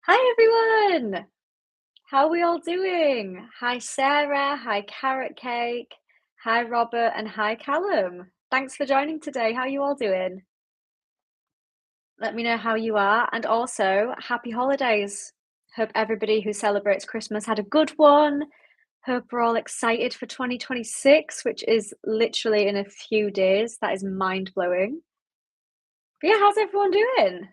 Hi everyone! How are we all doing? Hi Sarah, hi Carrot Cake, hi Robert, and hi Callum. Thanks for joining today. How are you all doing? Let me know how you are, and also happy holidays. Hope everybody who celebrates Christmas had a good one. Hope we're all excited for 2026, which is literally in a few days. That is mind blowing. But yeah, how's everyone doing?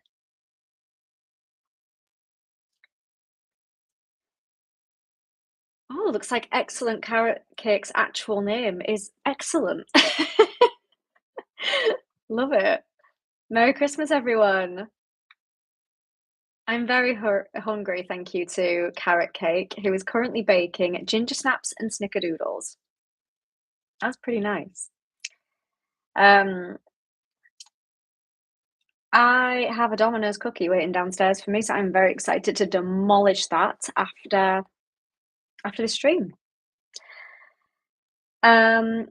Oh, looks like Excellent Carrot Cake's actual name is Excellent. Love it. Merry Christmas, everyone. I'm very hungry, thank you to Carrot Cake, who is currently baking ginger snaps and snickerdoodles. That's pretty nice. Um, I have a Domino's cookie waiting downstairs for me, so I'm very excited to demolish that after the stream. Um,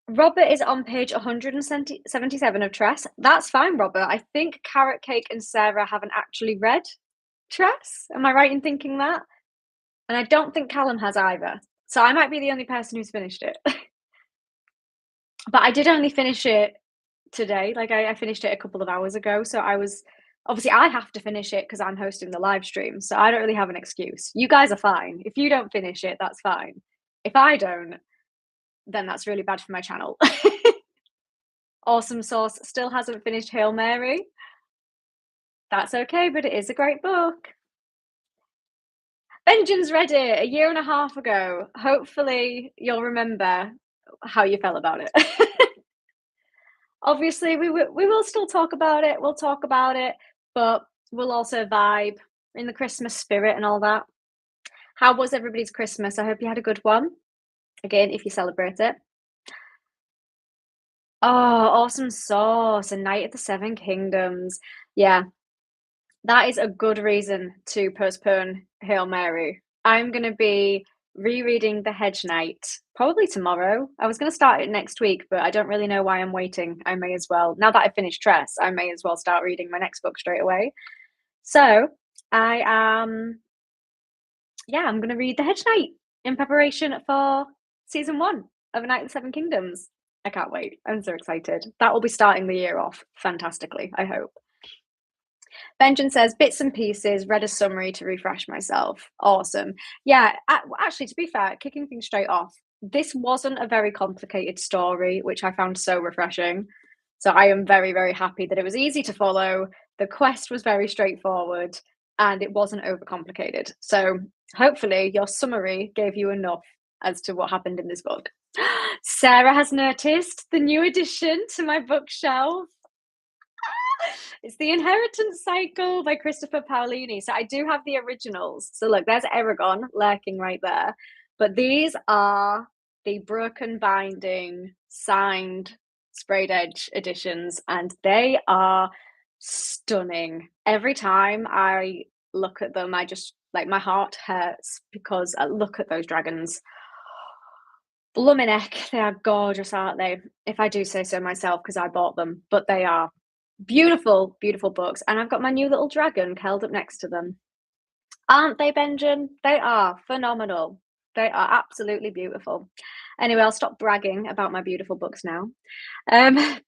Robert is on page 177 of Tress. That's fine, Robert. I think Carrot Cake and Sarah haven't actually read Tress. Am I right in thinking that? And I don't think Callum has either. So I might be the only person who's finished it. But I did only finish it today. Like I finished it a couple of hours ago. So I was obviously I have to finish it because I'm hosting the live stream. So I don't really have an excuse. You guys are fine. If you don't finish it, that's fine. If I don't, then that's really bad for my channel. Awesome Sauce still hasn't finished Hail Mary. That's okay, but it is a great book. Benjamin's read it a year and a half ago. Hopefully, you'll remember how you felt about it. Obviously, we will still talk about it. We'll talk about it, but we'll also vibe in the Christmas spirit and all that. How was everybody's Christmas? I hope you had a good one. Again, if you celebrate it. Oh, awesome sauce, A Night at the Seven Kingdoms. Yeah, that is a good reason to postpone Hail Mary. I'm going to be rereading The Hedge Knight probably tomorrow. I was going to start it next week, but I don't really know why I'm waiting. I may as well, now that I've finished Tress, I may as well start reading my next book straight away. So I am, yeah, I'm going to read The Hedge Knight in preparation for season 1 of A Night of the Seven Kingdoms. I can't wait. I'm so excited. That will be starting the year off fantastically, I hope. Benjamin says bits and pieces, read a summary to refresh myself. Awesome. Yeah, actually, to be fair, kicking things straight off, this wasn't a very complicated story, which I found so refreshing. So I am very, very happy that it was easy to follow. The quest was very straightforward and it wasn't overcomplicated. So hopefully, your summary gave you enough as to what happened in this book. Sarah has noticed the new addition to my bookshelf. It's The Inheritance Cycle by Christopher Paolini. So I do have the originals. So look, there's Aragon lurking right there. But these are the broken binding, signed, sprayed edge editions, and they are stunning. Every time I look at them, I just like my heart hurts because I look at those dragons. Bluminek, they are gorgeous, aren't they? If I do say so myself, because I bought them, but they are beautiful, beautiful books. And I've got my new little dragon curled up next to them. Aren't they, Benjamin? They are phenomenal. They are absolutely beautiful. Anyway, I'll stop bragging about my beautiful books now.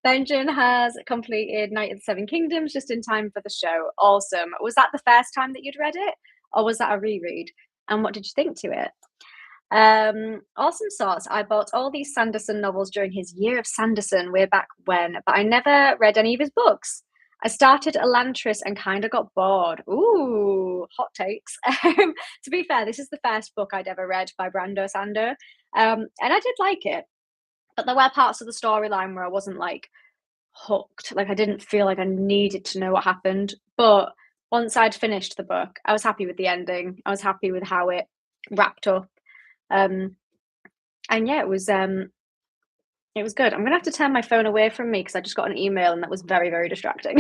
Benjamin has completed Night of the Seven Kingdoms just in time for the show. Awesome. Was that the first time that you'd read it? Or was that a reread? And what did you think to it? Awesome sauce. I bought all these Sanderson novels during his year of Sanderson way back when, but I never read any of his books. I started Elantris and kind of got bored. Ooh, hot takes. To be fair, this is the first book I'd ever read by Brandon Sanderson, and I did like it, but there were parts of the storyline where I wasn't like hooked. Like I didn't feel like I needed to know what happened. But once I'd finished the book, I was happy with the ending. I was happy with how it wrapped up. And yeah, it was good. I'm gonna have to turn my phone away from me because I just got an email and that was very, very distracting.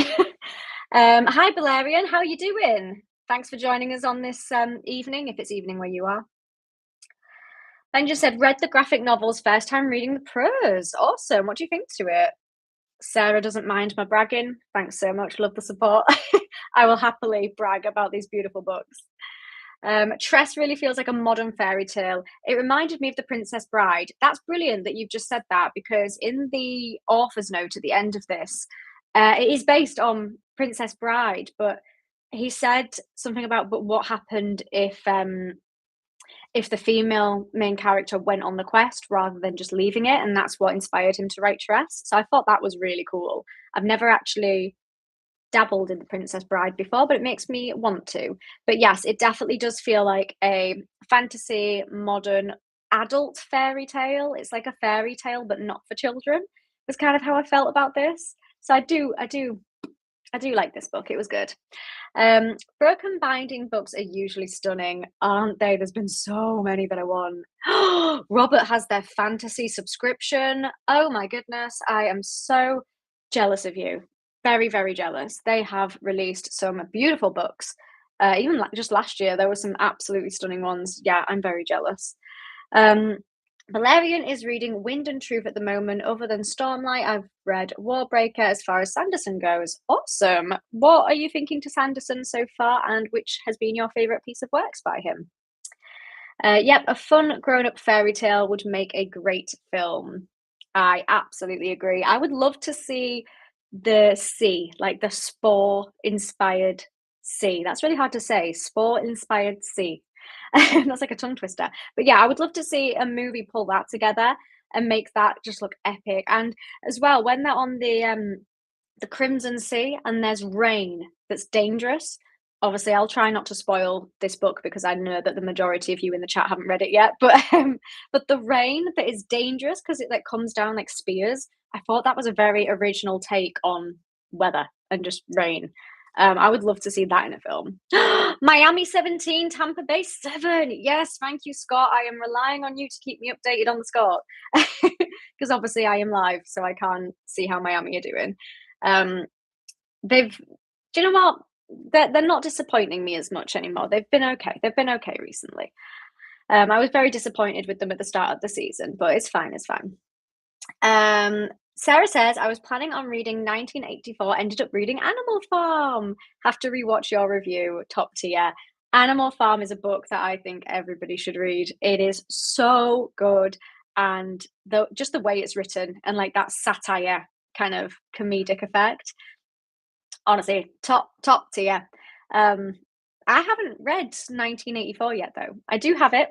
Hi Valerian, how are you doing? Thanks for joining us on this evening, if it's evening where you are. Ben just said, read the graphic novels, first time reading the prose. Awesome. What do you think to it? Sarah doesn't mind my bragging. Thanks so much. Love the support. I will happily brag about these beautiful books. Tress really feels like a modern fairy tale. It reminded me of The Princess Bride. That's brilliant that you've just said that, because in the author's note at the end of this, it is based on Princess Bride, but he said something about, but what happened if the female main character went on the quest rather than just leaving it, and that's what inspired him to write Tress. So I thought that was really cool. I've never actually dabbled in The Princess Bride before, but it makes me want to. But yes, it definitely does feel like a fantasy, modern, adult fairy tale. It's like a fairy tale, but not for children. Was kind of how I felt about this. So I do like this book. It was good. Broken binding books are usually stunning, aren't they? There's been so many that I want. Robert has their fantasy subscription. Oh my goodness, I am so jealous of you. Very, very jealous. They have released some beautiful books. Even just last year, there were some absolutely stunning ones. Yeah, I'm very jealous. Um, Valerian is reading Wind and Truth at the moment. Other than Stormlight, I've read Warbreaker as far as Sanderson goes. Awesome. What are you thinking to Sanderson so far, and which has been your favourite piece of works by him? Yep, a fun grown-up fairy tale would make a great film. I absolutely agree. I would love to see the sea, like the spore-inspired sea. That's really hard to say. Spore-inspired sea. That's like a tongue twister. But yeah, I would love to see a movie pull that together and make that just look epic. And as well, when they're on the Crimson Sea and there's rain that's dangerous. Obviously, I'll try not to spoil this book because I know that the majority of you in the chat haven't read it yet. But the rain that is dangerous because it like comes down like spears. I thought that was a very original take on weather and just rain. I would love to see that in a film. Miami 17, Tampa Bay 7. Yes, thank you, Scott. I am relying on you to keep me updated on the score because obviously I am live, so I can't see how Miami are doing. They've, do you know what? They're not disappointing me as much anymore. They've been okay. They've been okay recently. I was very disappointed with them at the start of the season, but it's fine. It's fine. Sarah says, I was planning on reading 1984, ended up reading Animal Farm. Have to rewatch your review, top tier. Animal Farm is a book that I think everybody should read. It is so good. And just the way it's written and like that satire kind of comedic effect. Honestly, top tier. I haven't read 1984 yet, though. I do have it.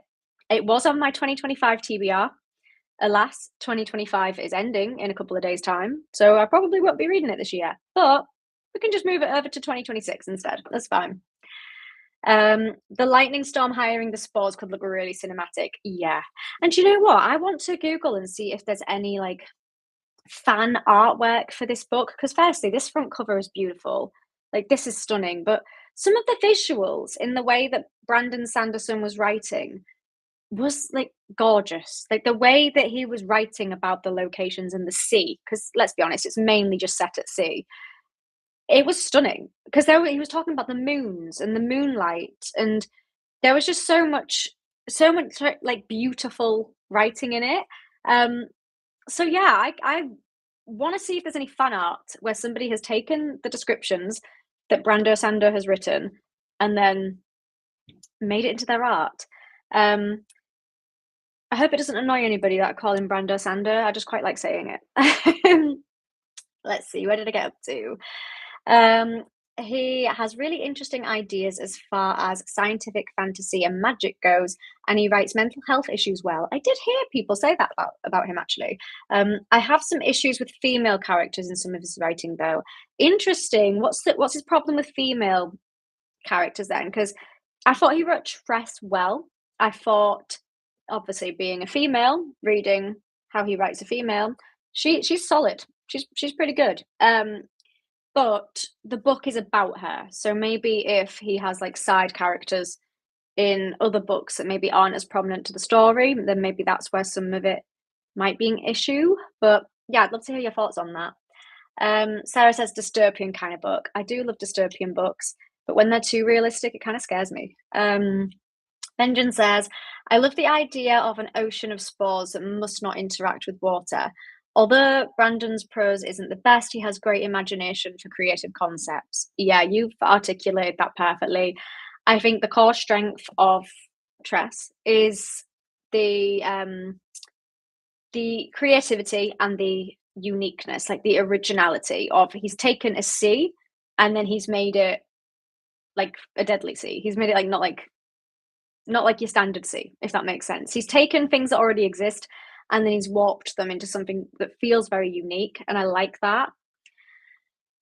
It was on my 2025 TBR. Alas, 2025 is ending in a couple of days' time, so I probably won't be reading it this year. But we can just move it over to 2026 instead. That's fine. The lightning storm hiring the spores could look really cinematic. Yeah. And you know what? I want to Google and see if there's any like fan artwork for this book, because firstly, this front cover is beautiful. Like, this is stunning, but some of the visuals in the way that Brandon Sanderson was writing was like gorgeous. Like the way that he was writing about the locations and the sea, because let's be honest, it's mainly just set at sea. It was stunning because he was talking about the moons and the moonlight, and there was just so much like beautiful writing in it. So yeah, I want to see if there's any fan art where somebody has taken the descriptions that Brando Sander has written and then made it into their art. I hope it doesn't annoy anybody that I call him Brando Sander. I just quite like saying it. Let's see, where did I get up to? He has really interesting ideas as far as scientific fantasy and magic goes, and he writes mental health issues well. I did hear people say that about him, actually. I have some issues with female characters in some of his writing, though. Interesting. What's his problem with female characters then? Because I thought he wrote Tress well. I thought, obviously, being a female, reading how he writes a female, she's solid. She's pretty good. But the book is about her, so maybe if he has like side characters in other books that maybe aren't as prominent to the story, then maybe that's where some of it might be an issue. But yeah, I'd love to hear your thoughts on that. Sarah says dystopian kind of book. I do love dystopian books, but when they're too realistic, it kind of scares me. Benjamin says, I love the idea of an ocean of spores that must not interact with water. Although Brandon's prose isn't the best, he has great imagination for creative concepts. Yeah, you've articulated that perfectly. I think the core strength of Tress is the creativity and the uniqueness, like the originality of he's taken a sea and then he's made it like a deadly sea. He's made it like not like your standard sea, if that makes sense. He's taken things that already exist and then he's warped them into something that feels very unique, and I like that.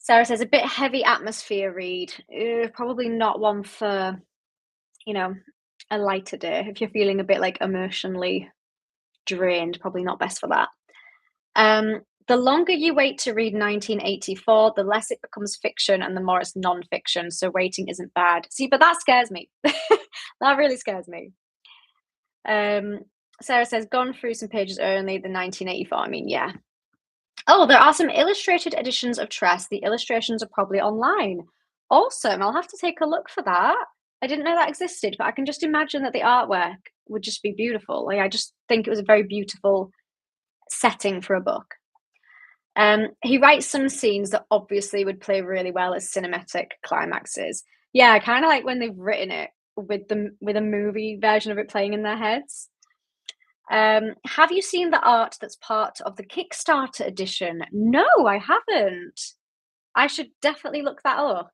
Sarah says a bit heavy atmosphere read. Probably not one for, you know, a lighter day. If you're feeling a bit like emotionally drained, probably not best for that. The longer you wait to read 1984, the less it becomes fiction and the more it's non-fiction. So waiting isn't bad. See, but that scares me. That really scares me. Sarah says, gone through some pages only, the 1984. I mean, yeah. Oh, there are some illustrated editions of Tress. The illustrations are probably online. Awesome. I'll have to take a look for that. I didn't know that existed, but I can just imagine that the artwork would just be beautiful. Like, I just think it was a very beautiful setting for a book. He writes some scenes that obviously would play really well as cinematic climaxes. Yeah, kind of like when they've written it with a movie version of it playing in their heads. Have you seen the art that's part of the Kickstarter edition? No, I haven't. I should definitely look that up.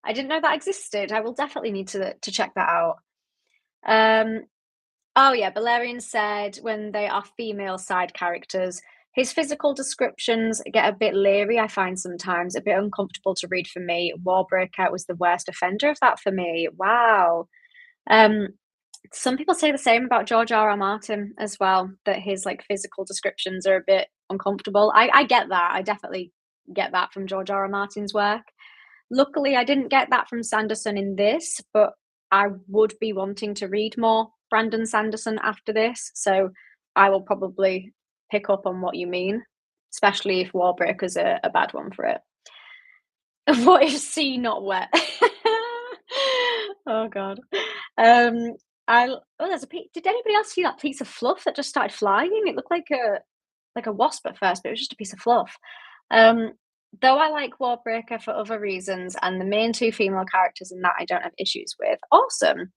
I didn't know that existed. I will definitely need to check that out. Oh yeah, Balerian said when they are female side characters, his physical descriptions get a bit leery, I find sometimes, a bit uncomfortable to read for me. Warbreaker was the worst offender of that for me. Wow. Um, some people say the same about George R. R. Martin as well, that his like physical descriptions are a bit uncomfortable. I get that. I definitely get that from George R. R. Martin's work. Luckily, I didn't get that from Sanderson in this, but I would be wanting to read more Brandon Sanderson after this, so I will probably pick up on what you mean, especially if Warbreaker's a bad one for it. What is sea not wet? Oh god. There's did anybody else see that piece of fluff that just started flying? It looked like a wasp at first, but it was just a piece of fluff. Um, though I like Warbreaker for other reasons, and the main two female characters in that I don't have issues with. Awesome.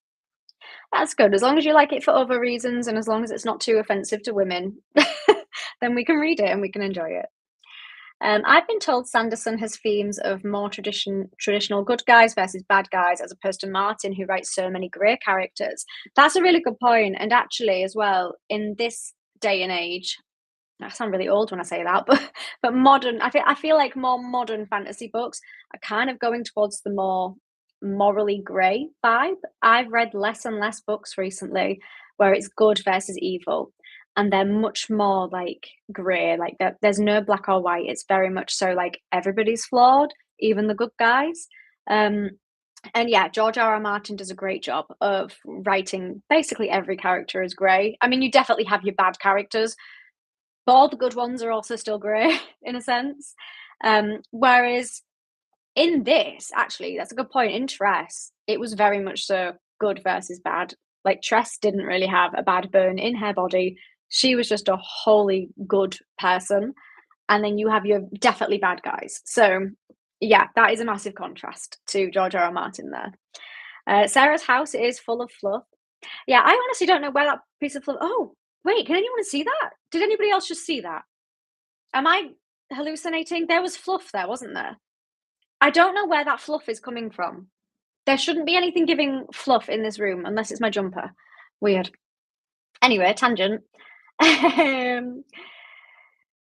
That's good. As long as you like it for other reasons and as long as it's not too offensive to women, then we can read it and we can enjoy it. I've been told Sanderson has themes of more traditional good guys versus bad guys, as opposed to Martin, who writes so many grey characters. That's a really good point. And actually, as well, in this day and age, I sound really old when I say that, but modern. I feel like more modern fantasy books are kind of going towards the more morally grey vibe. I've read less and less books recently where it's good versus evil, and they're much more like grey. Like there's no black or white. It's very much so like everybody's flawed, even the good guys. Um, and yeah, George R. R. Martin does a great job of writing basically every character as grey. I mean, you definitely have your bad characters, but all the good ones are also still grey in a sense. Whereas in this, actually, that's a good point. In Tress, it was very much so good versus bad. Like Tress didn't really have a bad bone in her body. She was just a wholly good person. And then you have your definitely bad guys. So yeah, that is a massive contrast to George R. R. Martin there. Sarah's house is full of fluff. Yeah, I honestly don't know where that piece of fluff. Oh, wait, can anyone see that? Did anybody else just see that? Am I hallucinating? There was fluff there, wasn't there? I don't know where that fluff is coming from. There shouldn't be anything giving fluff in this room unless it's my jumper. Weird. Anyway, tangent.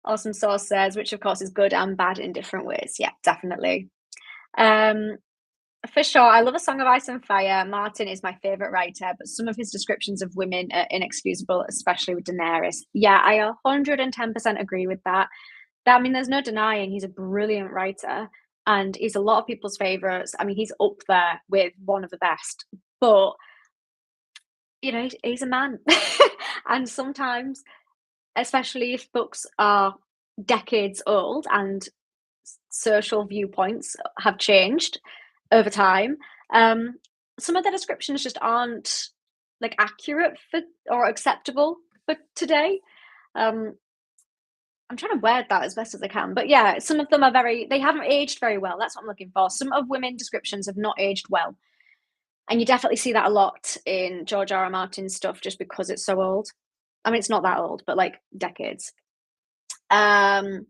Awesome Source says, which of course is good and bad in different ways. Yeah, definitely. For sure, I love A Song of Ice and Fire. Martin is my favourite writer, but some of his descriptions of women are inexcusable, especially with Daenerys. Yeah, I 110% agree with that. I mean, there's no denying he's a brilliant writer and he's a lot of people's favourites. I mean, he's up there with one of the best, but, you know, he's a man. And sometimes, especially if books are decades old and social viewpoints have changed over time, some of the descriptions just aren't like accurate for or acceptable for today. I'm trying to word that as best as I can, but yeah, some of them are they haven't aged very well. That's what I'm looking for. Some of women descriptions have not aged well, and you definitely see that a lot in George R. R. Martin's stuff, just because it's so old. I mean, it's not that old, but like decades. Um,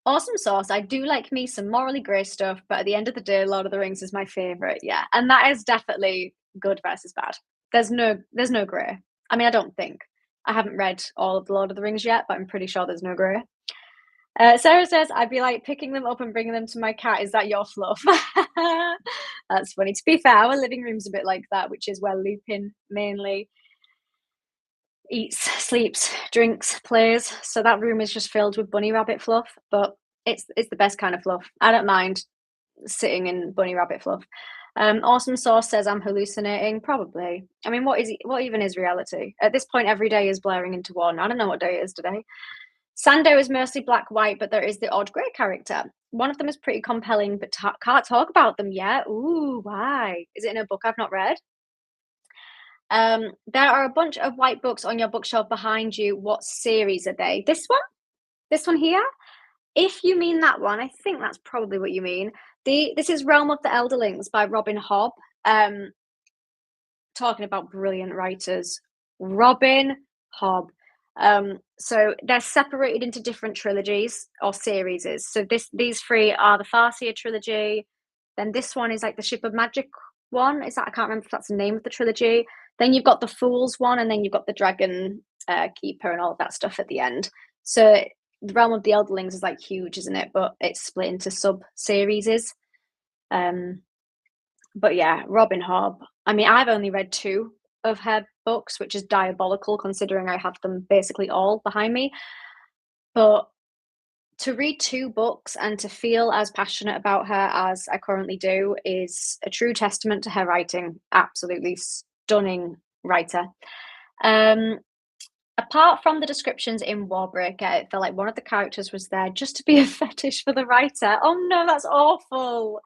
Awesome Sauce. I do like me some morally grey stuff, but at the end of the day, Lord of the Rings is my favorite. Yeah, and that is definitely good versus bad. There's no grey. I mean, I don't think. I haven't read all of the Lord of the Rings yet, but I'm pretty sure there's no grey. Sarah says, I'd be like picking them up and bringing them to my cat. Is that your fluff? That's funny. To be fair, our living room's a bit like that, which is where Lupin mainly eats, sleeps, drinks, plays. So that room is just filled with bunny rabbit fluff, but it's the best kind of fluff. I don't mind sitting in bunny rabbit fluff. Awesome Sauce says I'm hallucinating. Probably. I mean, what even is reality? At this point, every day is blurring into one. I don't know what day it is today. Sando is mostly black white, but there is the odd grey character. One of them is pretty compelling, but can't talk about them yet. Ooh, why? Is it in a book I've not read? There are a bunch of white books on your bookshelf behind you. What series are they? This one? This one here? If you mean that one, I think that's probably what you mean. This is Realm of the Elderlings by Robin Hobb. Talking about brilliant writers. Robin Hobb. So they're separated into different trilogies or series. So these three are the Farseer trilogy. Then this one is like the Ship of Magic one. Is that, I can't remember if that's the name of the trilogy. Then you've got the Fools one, and then you've got the Dragon Keeper and all of that stuff at the end. So the Realm of the Elderlings is like huge, isn't it? But it's split into sub series. But yeah, Robin Hobb. I mean, I've only read 2 of her books, which is diabolical considering I have them basically all behind me. But to read 2 books and to feel as passionate about her as I currently do is a true testament to her writing. Absolutely stunning writer. Apart from the descriptions in Warbreaker, it felt like one of the characters was there just to be a fetish for the writer. Oh no, that's awful.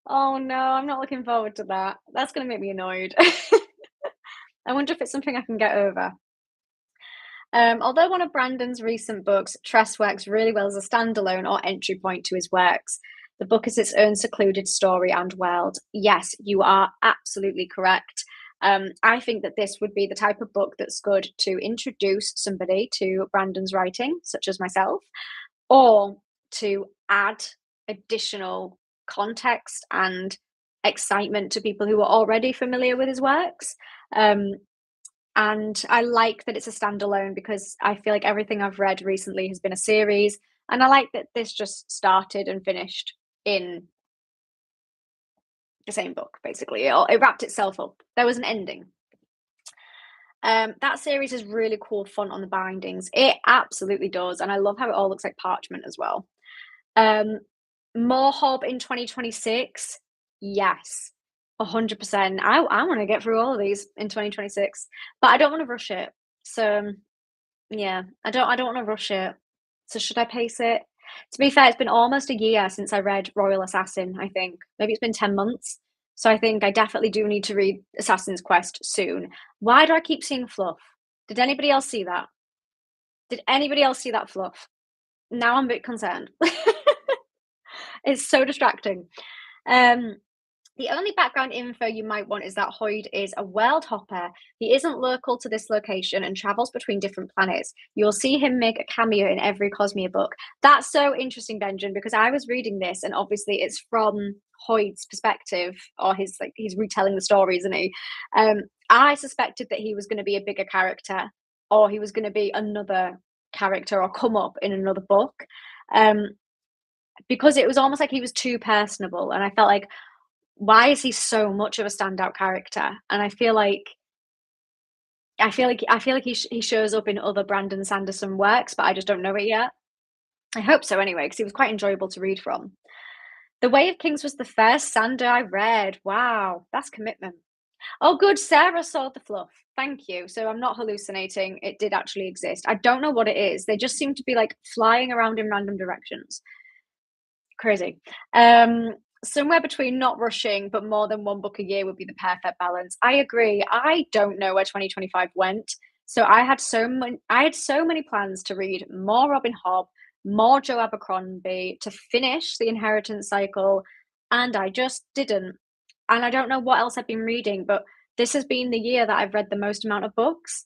Oh no, I'm not looking forward to that. That's going to make me annoyed. I wonder if it's something I can get over. Although one of Brandon's recent books, Tress, works really well as a standalone or entry point to his works, the book is its own secluded story and world. Yes, you are absolutely correct. I think that this would be the type of book that's good to introduce somebody to Brandon's writing, such as myself, or to add additional context and excitement to people who are already familiar with his works. And I like that it's a standalone because I feel like everything I've read recently has been a series, and I like that this just started and finished in the same book, basically. It wrapped itself up. There was an ending. That series is really cool font on the bindings. It absolutely does, and I love how it all looks like parchment as well. More Hob in 2026? Yes, 100%. I wanna get through all of these in 2026, but I don't wanna rush it. So, yeah, I don't wanna rush it. So should I pace it? To be fair, it's been almost a year since I read Royal Assassin, I think. Maybe it's been 10 months. So I think I definitely do need to read Assassin's Quest soon. Why do I keep seeing fluff? Did anybody else see that? Did anybody else see that fluff? Now I'm a bit concerned. It's so distracting. Um, the only background info you might want is that Hoyd is a world hopper. He isn't local to this location and travels between different planets. You'll see him make a cameo in every Cosmere book. That's so interesting, Benjamin, because I was reading this and obviously it's from Hoyd's perspective, or he's retelling the story, isn't he? I suspected that he was going to be a bigger character, or he was going to be another character or come up in another book. Because it was almost like he was too personable, and I felt like, why is he so much of a standout character? And he shows up in other Brandon Sanderson works, but I just don't know it yet. I hope so anyway, because he was quite enjoyable to read from. The Way of Kings was the first Sander I read. Wow, that's commitment. Oh, good. Sarah saw the fluff. Thank you. So I'm not hallucinating. It did actually exist. I don't know what it is. They just seem to be like flying around in random directions. Crazy. Somewhere between not rushing but more than 1 book a year would be the perfect balance. I agree. I don't know where 2025 went. So I had so many plans to read more Robin Hobb, more Joe Abercrombie, to finish the Inheritance cycle, and I just didn't. And I don't know what else I've been reading, but this has been the year that I've read the most amount of books,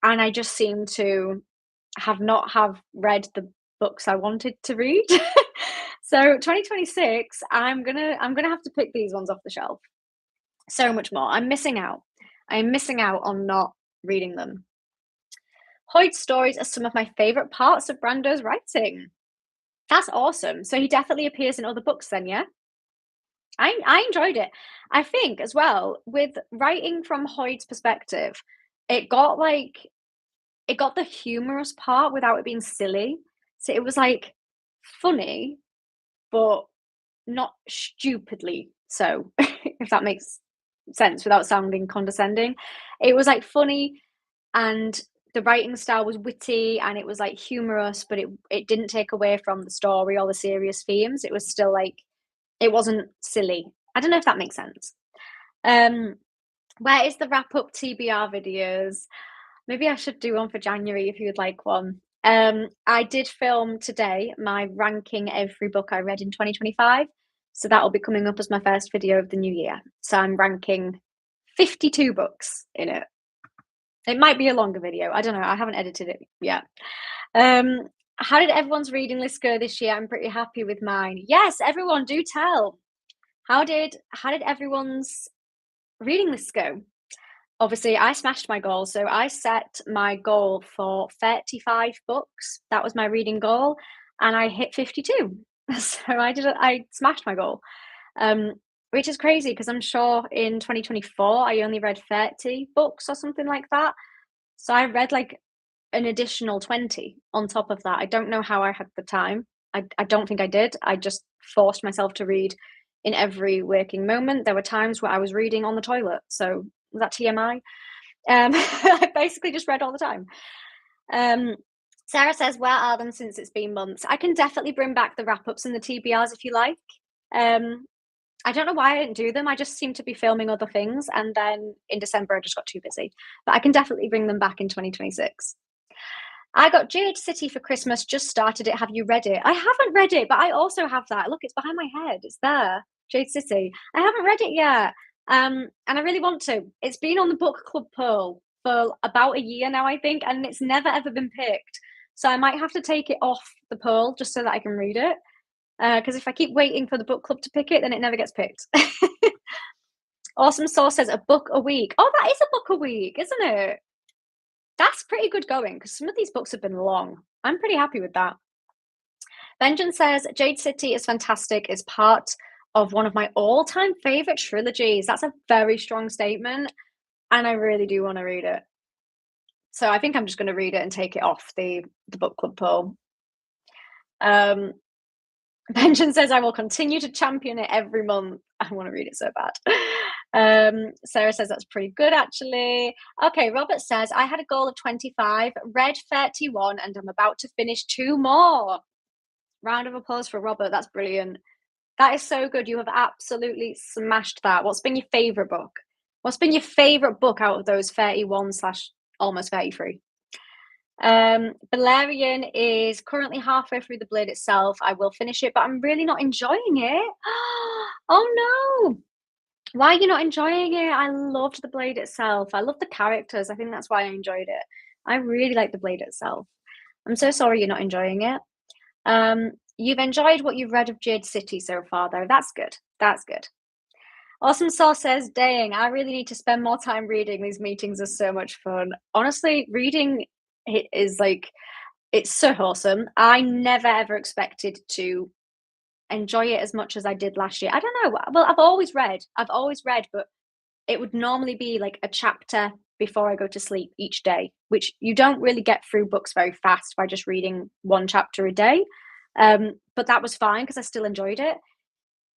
and I just seem to have read the books I wanted to read. So 2026, I'm gonna have to pick these ones off the shelf. So much more. I'm missing out. I'm missing out on not reading them. Hoyd's stories are some of my favorite parts of Brando's writing. That's awesome. So he definitely appears in other books then, yeah? I enjoyed it. I think as well, with writing from Hoyd's perspective, it got like it got the humorous part without it being silly. So it was like funny, but not stupidly so, if that makes sense without sounding condescending. It was like funny, and the writing style was witty, and it was like humorous, but it didn't take away from the story or the serious themes. It was still like it wasn't silly. I don't know if that makes sense. Um, where is the wrap up TBR videos? Maybe I should do one for January if you would like one. I did film today my ranking every book I read in 2025. So that'll be coming up as my first video of the new year. So I'm ranking 52 books in it. It might be a longer video. I don't know. I haven't edited it yet. How did everyone's reading list go this year? I'm pretty happy with mine. Yes, everyone, do tell. How did everyone's reading list go? Obviously, I smashed my goal. So I set my goal for 35 books. That was my reading goal, and I hit 52. So I smashed my goal. Which is crazy because I'm sure in 2024 I only read 30 books or something like that. So I read like an additional 20 on top of that. I don't know how I had the time. I don't think I did. I just forced myself to read in every waking moment. There were times where I was reading on the toilet. So was that TMI? I basically just read all the time. Sarah says, where are them since it's been months? I can definitely bring back the wrap-ups and the TBRs if you like. I don't know why I didn't do them. I just seemed to be filming other things. And then in December, I just got too busy. But I can definitely bring them back in 2026. I got Jade City for Christmas, just started it. Have you read it? I haven't read it, but I also have that. Look, it's behind my head. It's there. Jade City. I haven't read it yet. And I really want to. It's been on the book club poll for about a year now, I think, and it's never ever been picked. So I might have to take it off the poll just so that I can read it. Because if I keep waiting for the book club to pick it, then it never gets picked. Awesome Source says a book a week. Oh, that is a book a week, isn't it? That's pretty good going because some of these books have been long. I'm pretty happy with that. Benjamin says Jade City is fantastic. It's part of one of my all-time favorite trilogies. That's a very strong statement, and I really do want to read it. So I think I'm just going to read it and take it off the book club poll. Benjamin says I will continue to champion it every month. I want to read it so bad. Sarah says that's pretty good, actually. Okay, Robert says I had a goal of 25, read 31, and I'm about to finish 2 more. Round of applause for Robert. That's brilliant. That is so good. You have absolutely smashed that. What's been your favorite book? What's been your favorite book out of those 31 slash almost 33? Valerian is currently halfway through The Blade itself. I will finish it, but I'm really not enjoying it. Oh no. Why are you not enjoying it? I loved The Blade itself. I love the characters. I think that's why I enjoyed it. I really like The Blade itself. I'm so sorry you're not enjoying it. You've enjoyed what you've read of Jade City so far, though. That's good. That's good. Awesome Source says, dang, I really need to spend more time reading. These meetings are so much fun. Honestly, reading is like, it's so wholesome. I never ever expected to enjoy it as much as I did last year. I don't know. Well, I've always read, but it would normally be like a chapter before I go to sleep each day, which you don't really get through books very fast by just reading one chapter a day. But that was fine because I still enjoyed it.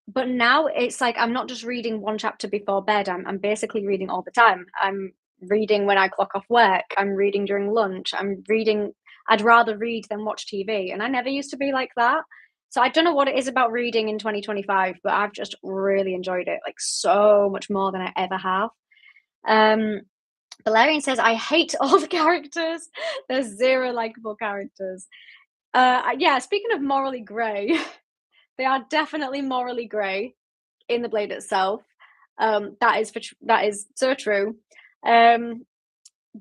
But now it's like I'm not just reading one chapter before bed. I'm basically reading all the time. I'm reading when I clock off work. I'm reading during lunch. I'm reading. I'd rather read than watch TV, and I never used to be like that. So I don't know what it is about reading in 2025, but I've just really enjoyed it, like so much more than I ever have. Valerian says, I hate all the characters. There's zero likable characters. Yeah, speaking of morally grey, they are definitely morally grey in the Blade itself. That is so true. Um,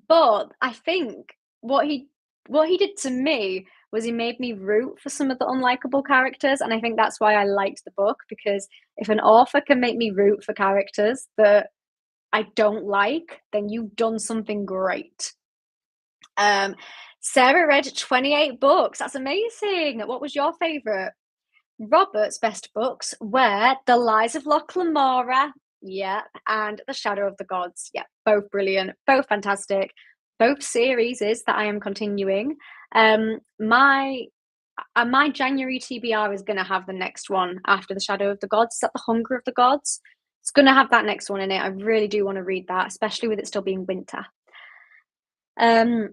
but I think what he what he did to me was he made me root for some of the unlikable characters, and I think that's why I liked the book, because if an author can make me root for characters that I don't like, then you've done something great. Um, Sarah read 28 books. That's amazing. What was your favourite? Robert's best books were The Lies of Loch Lamora, yeah, and The Shadow of the Gods. Yeah, both brilliant, both fantastic, both series that I am continuing. My January TBR is going to have the next one after The Shadow of the Gods. Is that The Hunger of the Gods? It's going to have that next one in it. I really do want to read that, especially with it still being winter. Um,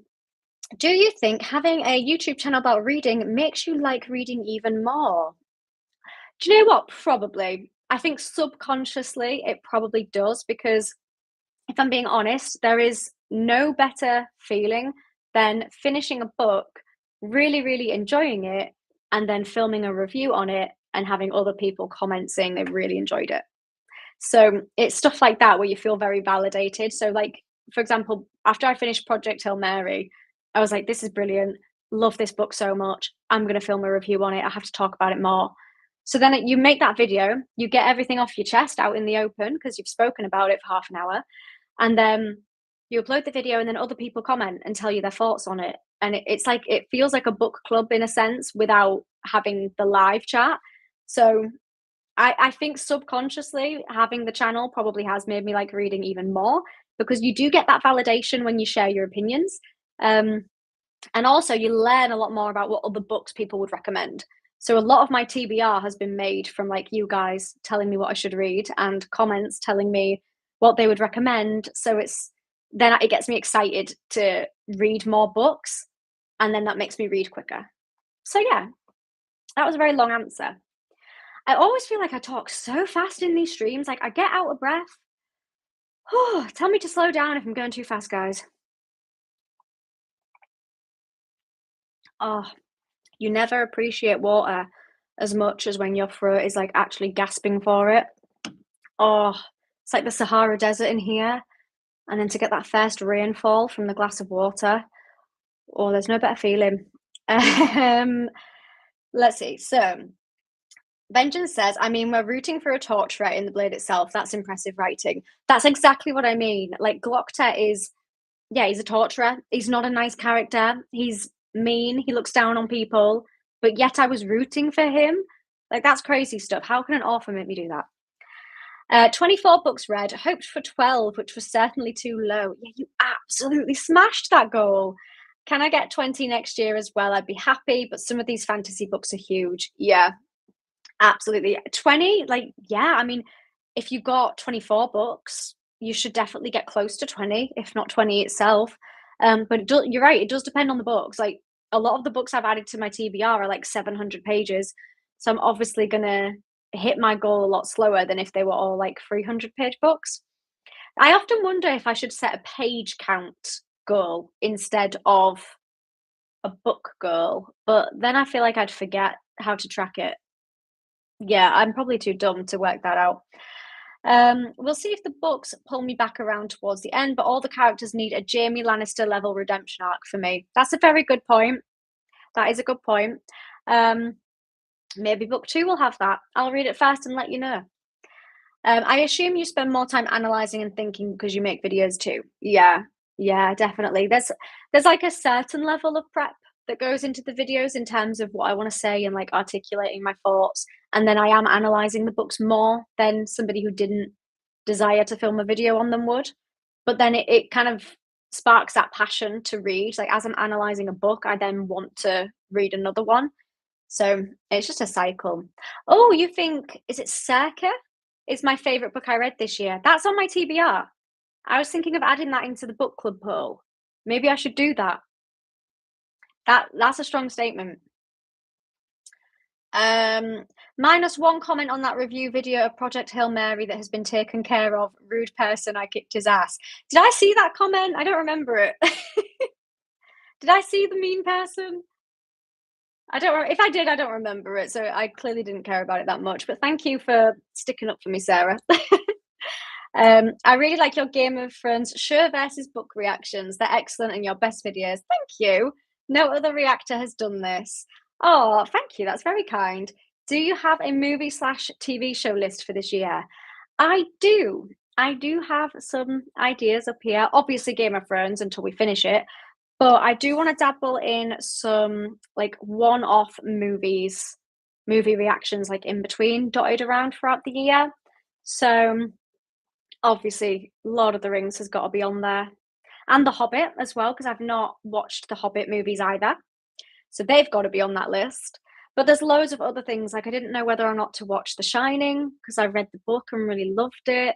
do you think having a YouTube channel about reading makes you like reading even more? Do you know what? Probably. I think subconsciously it probably does, because if I'm being honest, there is no better feeling than finishing a book, really, really enjoying it, and then filming a review on it and having other people comment saying they really enjoyed it. So it's stuff like that where you feel very validated. So, like, for example, after I finished Project Hail Mary, I was like, this is brilliant. Love this book so much. I'm going to film a review on it. I have to talk about it more. So then you make that video, you get everything off your chest out in the open because you've spoken about it for half an hour. And then you upload the video, and then other people comment and tell you their thoughts on it. And it's like, it feels like a book club in a sense without having the live chat. So I think subconsciously having the channel probably has made me like reading even more, because you do get that validation when you share your opinions. And also you learn a lot more about what other books people would recommend. So a lot of my TBR has been made from like you guys telling me what I should read and comments telling me what they would recommend. So it gets me excited to read more books, and then that makes me read quicker. So yeah, that was a very long answer. I always feel like I talk so fast in these streams, like I get out of breath. Oh, tell me to slow down if I'm going too fast, guys. Oh, you never appreciate water as much as when your throat is like actually gasping for it. Oh, it's like the Sahara Desert in here. And then to get that first rainfall from the glass of water. Oh, there's no better feeling. Let's see. So, Vengeance says, I mean, we're rooting for a torturer in the Blade itself. That's impressive writing. That's exactly what I mean. Like, Glockter is, yeah, he's a torturer. He's not a nice character. He's mean. He looks down on people. But yet I was rooting for him. Like, that's crazy stuff. How can an author make me do that? 24 books read, hoped for 12, which was certainly too low. Yeah, you absolutely smashed that goal. Can I get 20 next year as well? I'd be happy, but some of these fantasy books are huge. Yeah, absolutely. 20, like, yeah, I mean, if you got 24 books, you should definitely get close to 20, if not 20 itself. But you're right, it does depend on the books. Like, a lot of the books I've added to my TBR are like 700 pages. So I'm obviously going to hit my goal a lot slower than if they were all like 300-page books. I often wonder if I should set a page count goal instead of a book goal, but then I feel like I'd forget how to track it. Yeah, I'm probably too dumb to work that out. We'll see if the books pull me back around towards the end, but all the characters need a Jaime Lannister level redemption arc for me. That's a very good point. That is a good point. Maybe book 2 will have that. I'll read it first and let you know. I assume you spend more time analyzing and thinking because you make videos too. Yeah, definitely. There's like a certain level of prep that goes into the videos in terms of what I want to say and like articulating my thoughts. And then I am analyzing the books more than somebody who didn't desire to film a video on them would. But then it kind of sparks that passion to read. Like, as I'm analyzing a book, I then want to read another one. So it's just a cycle. Oh, you think, is it Circa? Is my favorite book I read this year. That's on my TBR. I was thinking of adding that into the book club poll. Maybe I should do that. That's a strong statement. -1 comment on that review video of Project Hail Mary that has been taken care of. Rude person, I kicked his ass. Did I see that comment? I don't remember it. Did I see the mean person? I don't if I did, I don't remember it, so I clearly didn't care about it that much, but thank you for sticking up for me, Sarah. I really like your Game of Thrones show versus book reactions. They're excellent and your best videos. Thank you. No other reactor has done this. Oh, thank you. That's very kind. Do you have a movie/TV show list for this year? I do. I do have some ideas up here. Obviously, Game of Thrones until we finish it. But I do want to dabble in some like one-off movie reactions like in between dotted around throughout the year. So obviously Lord of the Rings has got to be on there. And The Hobbit as well, because I've not watched the Hobbit movies either. So they've got to be on that list. But there's loads of other things. Like I didn't know whether or not to watch The Shining because I read the book and really loved it.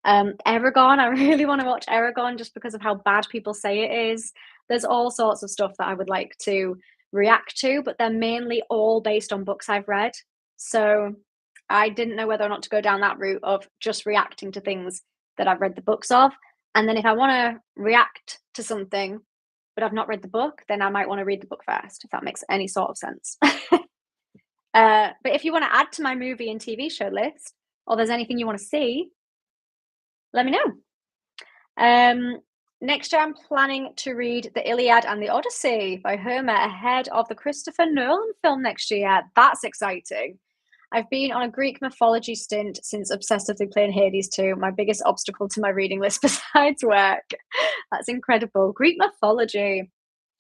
Eragon, I really want to watch Eragon just because of how bad people say it is. There's all sorts of stuff that I would like to react to, but they're mainly all based on books I've read. So I didn't know whether or not to go down that route of just reacting to things that I've read the books of. And then if I want to react to something, but I've not read the book, then I might want to read the book first, if that makes any sort of sense. But if you want to add to my movie and TV show list, or there's anything you want to see, let me know. Next year, I'm planning to read The Iliad and the Odyssey by Homer ahead of the Christopher Nolan film next year. That's exciting. I've been on a Greek mythology stint since obsessively playing Hades 2, my biggest obstacle to my reading list besides work. That's incredible. Greek mythology.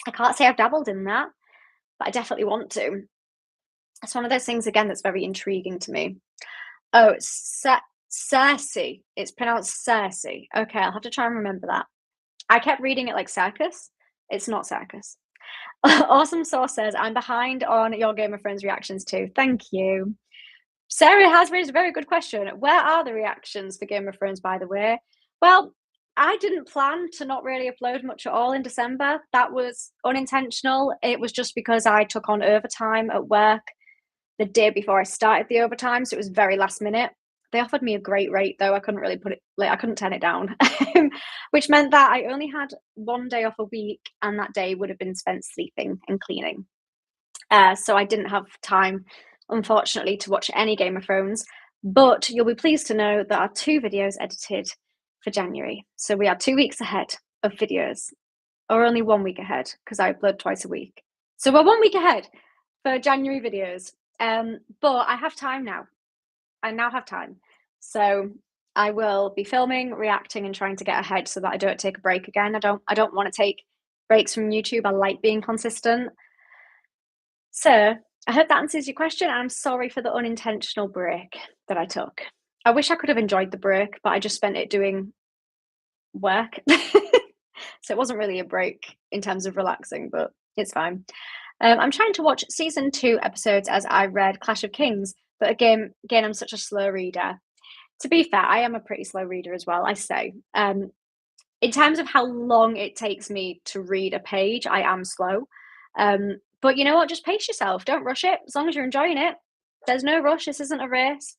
I can't say I've dabbled in that, but I definitely want to. It's one of those things, again, that's very intriguing to me. Oh, Circe. It's pronounced Circe. Okay, I'll have to try and remember that. I kept reading it like circus. It's not circus. Awesome Sauce says, I'm behind on your Game of Thrones reactions too. Thank you. Sarah has raised a very good question. Where are the reactions for Game of Thrones, by the way? Well, I didn't plan to not really upload much at all in December. That was unintentional. It was just because I took on overtime at work the day before I started the overtime, so it was very last minute. They offered me a great rate though. I couldn't really I couldn't turn it down, which meant that I only had 1 day off a week, and that day would have been spent sleeping and cleaning. So I didn't have time, unfortunately, to watch any Game of Thrones. But you'll be pleased to know that our 2 videos edited for January. So we are 2 weeks ahead of videos, or only 1 week ahead because I upload twice a week. So we're 1 week ahead for January videos. But I have time now. I now have time. So I will be filming, reacting, and trying to get ahead so that I don't take a break again. I don't want to take breaks from YouTube. I like being consistent. So I hope that answers your question. I'm sorry for the unintentional break that I took. I wish I could have enjoyed the break, but I just spent it doing work. So it wasn't really a break in terms of relaxing, but it's fine. I'm trying to watch season 2 episodes as I read Clash of Kings, but again, I'm such a slow reader. To be fair, I am a pretty slow reader as well, I say. In terms of how long it takes me to read a page, I am slow. But you know what? Just pace yourself. Don't rush it. As long as you're enjoying it. There's no rush. This isn't a race.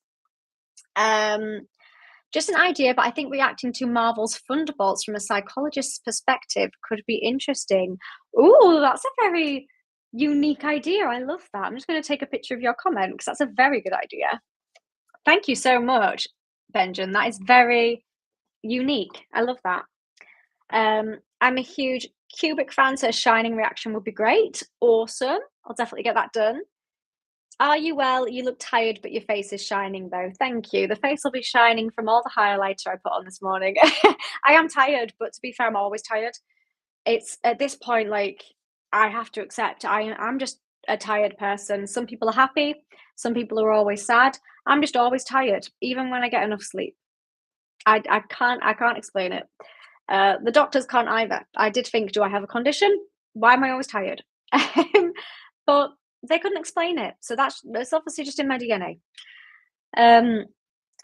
Just an idea, but I think reacting to Marvel's Thunderbolts from a psychologist's perspective could be interesting. Ooh, that's a very unique idea. I love that. I'm just going to take a picture of your comment because that's a very good idea. Thank you so much, Benjamin. That is very unique. I love that. I'm a huge Kubrick fan, so a Shining reaction would be great. Awesome. I'll definitely get that done. Are you well? You look tired, but your face is shining though. Thank you. The face will be shining from all the highlighter I put on this morning. I am tired, but to be fair, I'm always tired. It's at this point, like, I have to accept I'm just a tired person. Some people are happy. Some people are always sad. I'm just always tired, even when I get enough sleep. I can't explain it. The doctors can't either. I did think, do I have a condition? Why am I always tired? But they couldn't explain it. So it's obviously just in my DNA.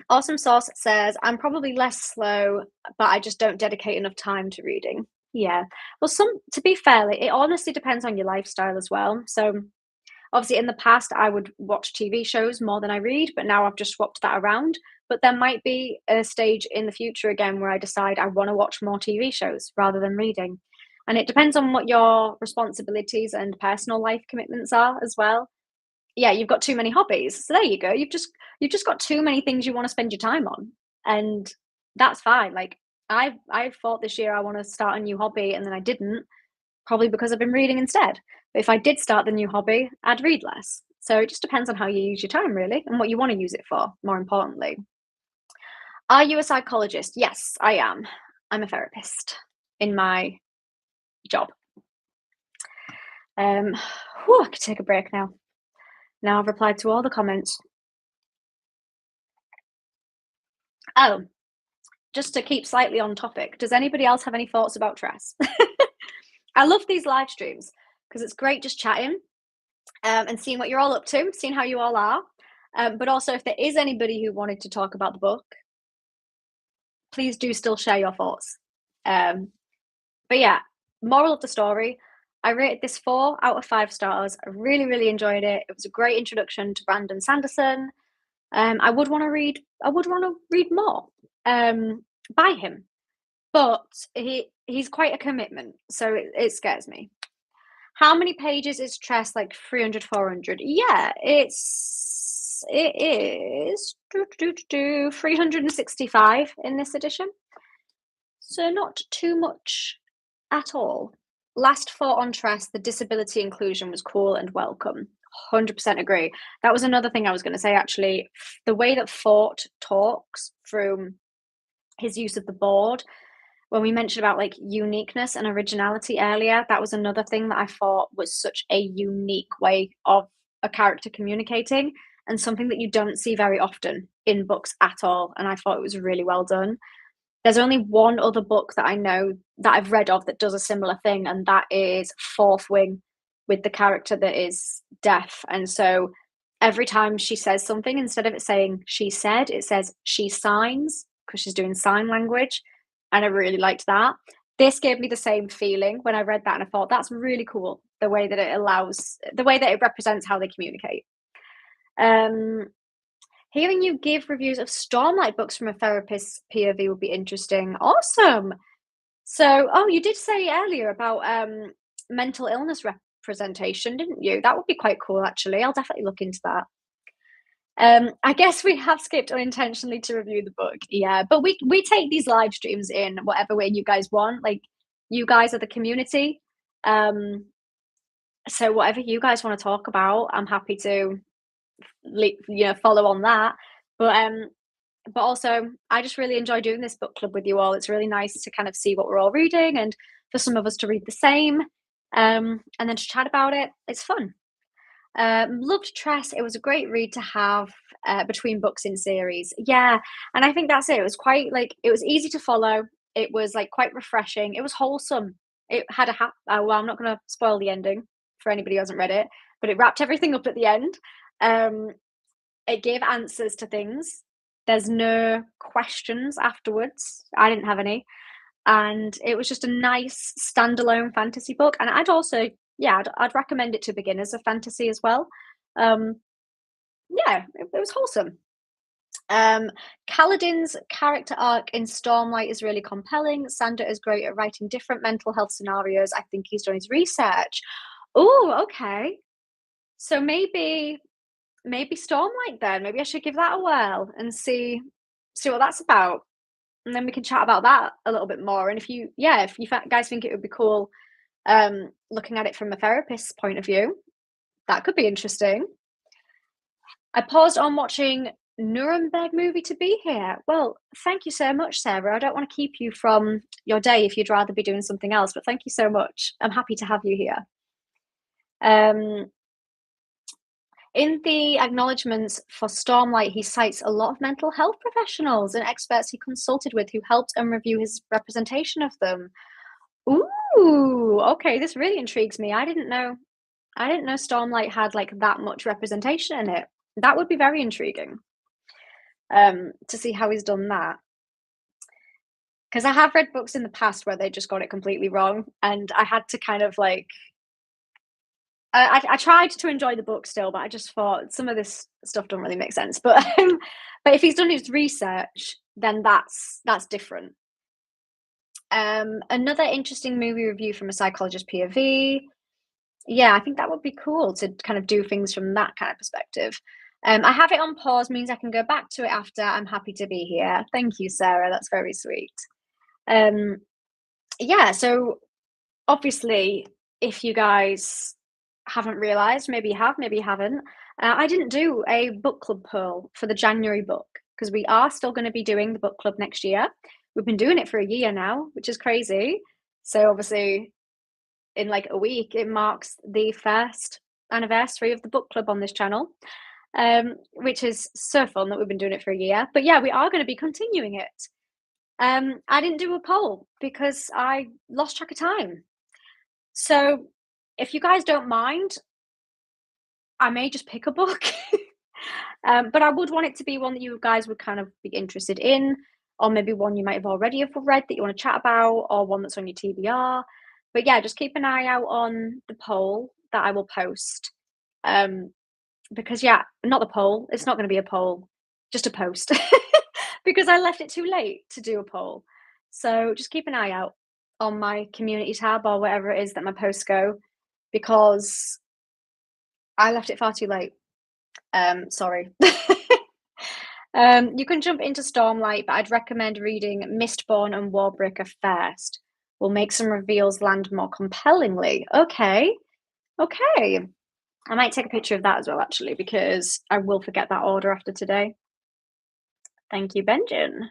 Awesome Sauce says, I'm probably less slow, but I just don't dedicate enough time to reading. Yeah. Well, to be fair, it honestly depends on your lifestyle as well. So Obviously, in the past, I would watch TV shows more than I read, but now I've just swapped that around. But there might be a stage in the future again where I decide I want to watch more TV shows rather than reading. And it depends on what your responsibilities and personal life commitments are as well. Yeah, you've got too many hobbies. So there you go. You've just got too many things you want to spend your time on. And that's fine. Like I've thought this year I want to start a new hobby and then I didn't, probably because I've been reading instead. But if I did start the new hobby, I'd read less. So it just depends on how you use your time really and what you want to use it for, more importantly. Are you a psychologist? Yes, I am. I'm a therapist in my job. I could take a break now. Now I've replied to all the comments. Oh, just to keep slightly on topic, does anybody else have any thoughts about Tress? I love these live streams because it's great just chatting and seeing what you're all up to, seeing how you all are. But also, if there is anybody who wanted to talk about the book, please do still share your thoughts. But yeah, moral of the story, I rated this 4 out of 5 stars. I really, really enjoyed it. It was a great introduction to Brandon Sanderson. I would want to read more by him, but he's quite a commitment, so it scares me. How many pages is Tress? Like 300, 400? Yeah, it is 365 in this edition, so not too much at all. Last thought on Tress, the disability inclusion was cool and welcome. 100% agree. That was another thing I was going to say, actually. The way that Fort talks through his use of the board, when we mentioned about like uniqueness and originality earlier, that was another thing that I thought was such a unique way of a character communicating and something that you don't see very often in books at all. And I thought it was really well done. There's only one other book that I know that I've read of that does a similar thing, and that is Fourth Wing with the character that is deaf. And so every time she says something, instead of it saying she said, it says she signs because she's doing sign language. And I really liked that. This gave me the same feeling when I read that, and I thought that's really cool, the way that it represents how they communicate. Hearing you give reviews of Stormlight books from a therapist's POV would be interesting. Awesome. So, you did say earlier about mental illness representation, didn't you? That would be quite cool, actually. I'll definitely look into that. I guess we have skipped unintentionally to review the book. Yeah, but we take these live streams in whatever way you guys want. Like, you guys are the community. So whatever you guys want to talk about, I'm happy to follow on that. But also, I just really enjoy doing this book club with you all. It's really nice to kind of see what we're all reading and for some of us to read the same, and then to chat about it. It's fun. Loved Tress. It was a great read to have between books in series. Yeah, and I think that's it. It was quite it was easy to follow. It was quite refreshing. It was wholesome. It had a well, I'm not going to spoil the ending for anybody who hasn't read it, but it wrapped everything up at the end. It gave answers to things. There's no questions afterwards. I didn't have any. And it was just a nice standalone fantasy book. And I'd recommend it to beginners of fantasy as well. It was wholesome. Kaladin's character arc in Stormlight is really compelling. Sander is great at writing different mental health scenarios. I think he's done his research. Oh, okay. So maybe Stormlight then. Maybe I should give that a whirl and see what that's about. And then we can chat about that a little bit more. And if you guys think it would be cool looking at it from a therapist's point of view, that could be interesting. I paused on watching Nuremberg movie to be here. Well, thank you so much, Sarah. I don't want to keep you from your day if you'd rather be doing something else, but thank you so much. I'm happy to have you here. In the acknowledgements for Stormlight, he cites a lot of mental health professionals and experts he consulted with who helped him review his representation of them. Ooh, okay, this really intrigues me. I didn't know Stormlight had that much representation in it. That would be very intriguing to see how he's done that. Because I have read books in the past where they just got it completely wrong, and I had to kind of I tried to enjoy the book still, but I just thought some of this stuff don't really make sense. But if he's done his research, then that's different. Another interesting movie review from a psychologist POV. Yeah, I think that would be cool to kind of do things from that kind of perspective. I have it on pause, means I can go back to it after. I'm happy to be here. Thank you, Sarah. That's very sweet. Um, yeah, so obviously, if you guys haven't realized, maybe you have, maybe you haven't, I didn't do a book club poll for the January book because we are still going to be doing the book club next year. We've been doing it for a year now, which is crazy. So obviously, in like a week, it marks the first anniversary of the book club on this channel, which is so fun that we've been doing it for a year. But yeah, we are going to be continuing it. I didn't do a poll because I lost track of time. So if you guys don't mind, I may just pick a book. But I would want it to be one that you guys would kind of be interested in, or maybe one you might have already have read that you want to chat about, or one that's on your TBR. But yeah, just keep an eye out on the poll that I will post. Because yeah, not the poll. It's not going to be a poll, just a post. Because I left it too late to do a poll. So just keep an eye out on my community tab or wherever it is that my posts go, because I left it far too late. Sorry. You can jump into Stormlight, but I'd recommend reading Mistborn and Warbreaker first. Will make some reveals land more compellingly. Okay. I might take a picture of that as well, actually, because I will forget that order after today. Thank you, Benjamin.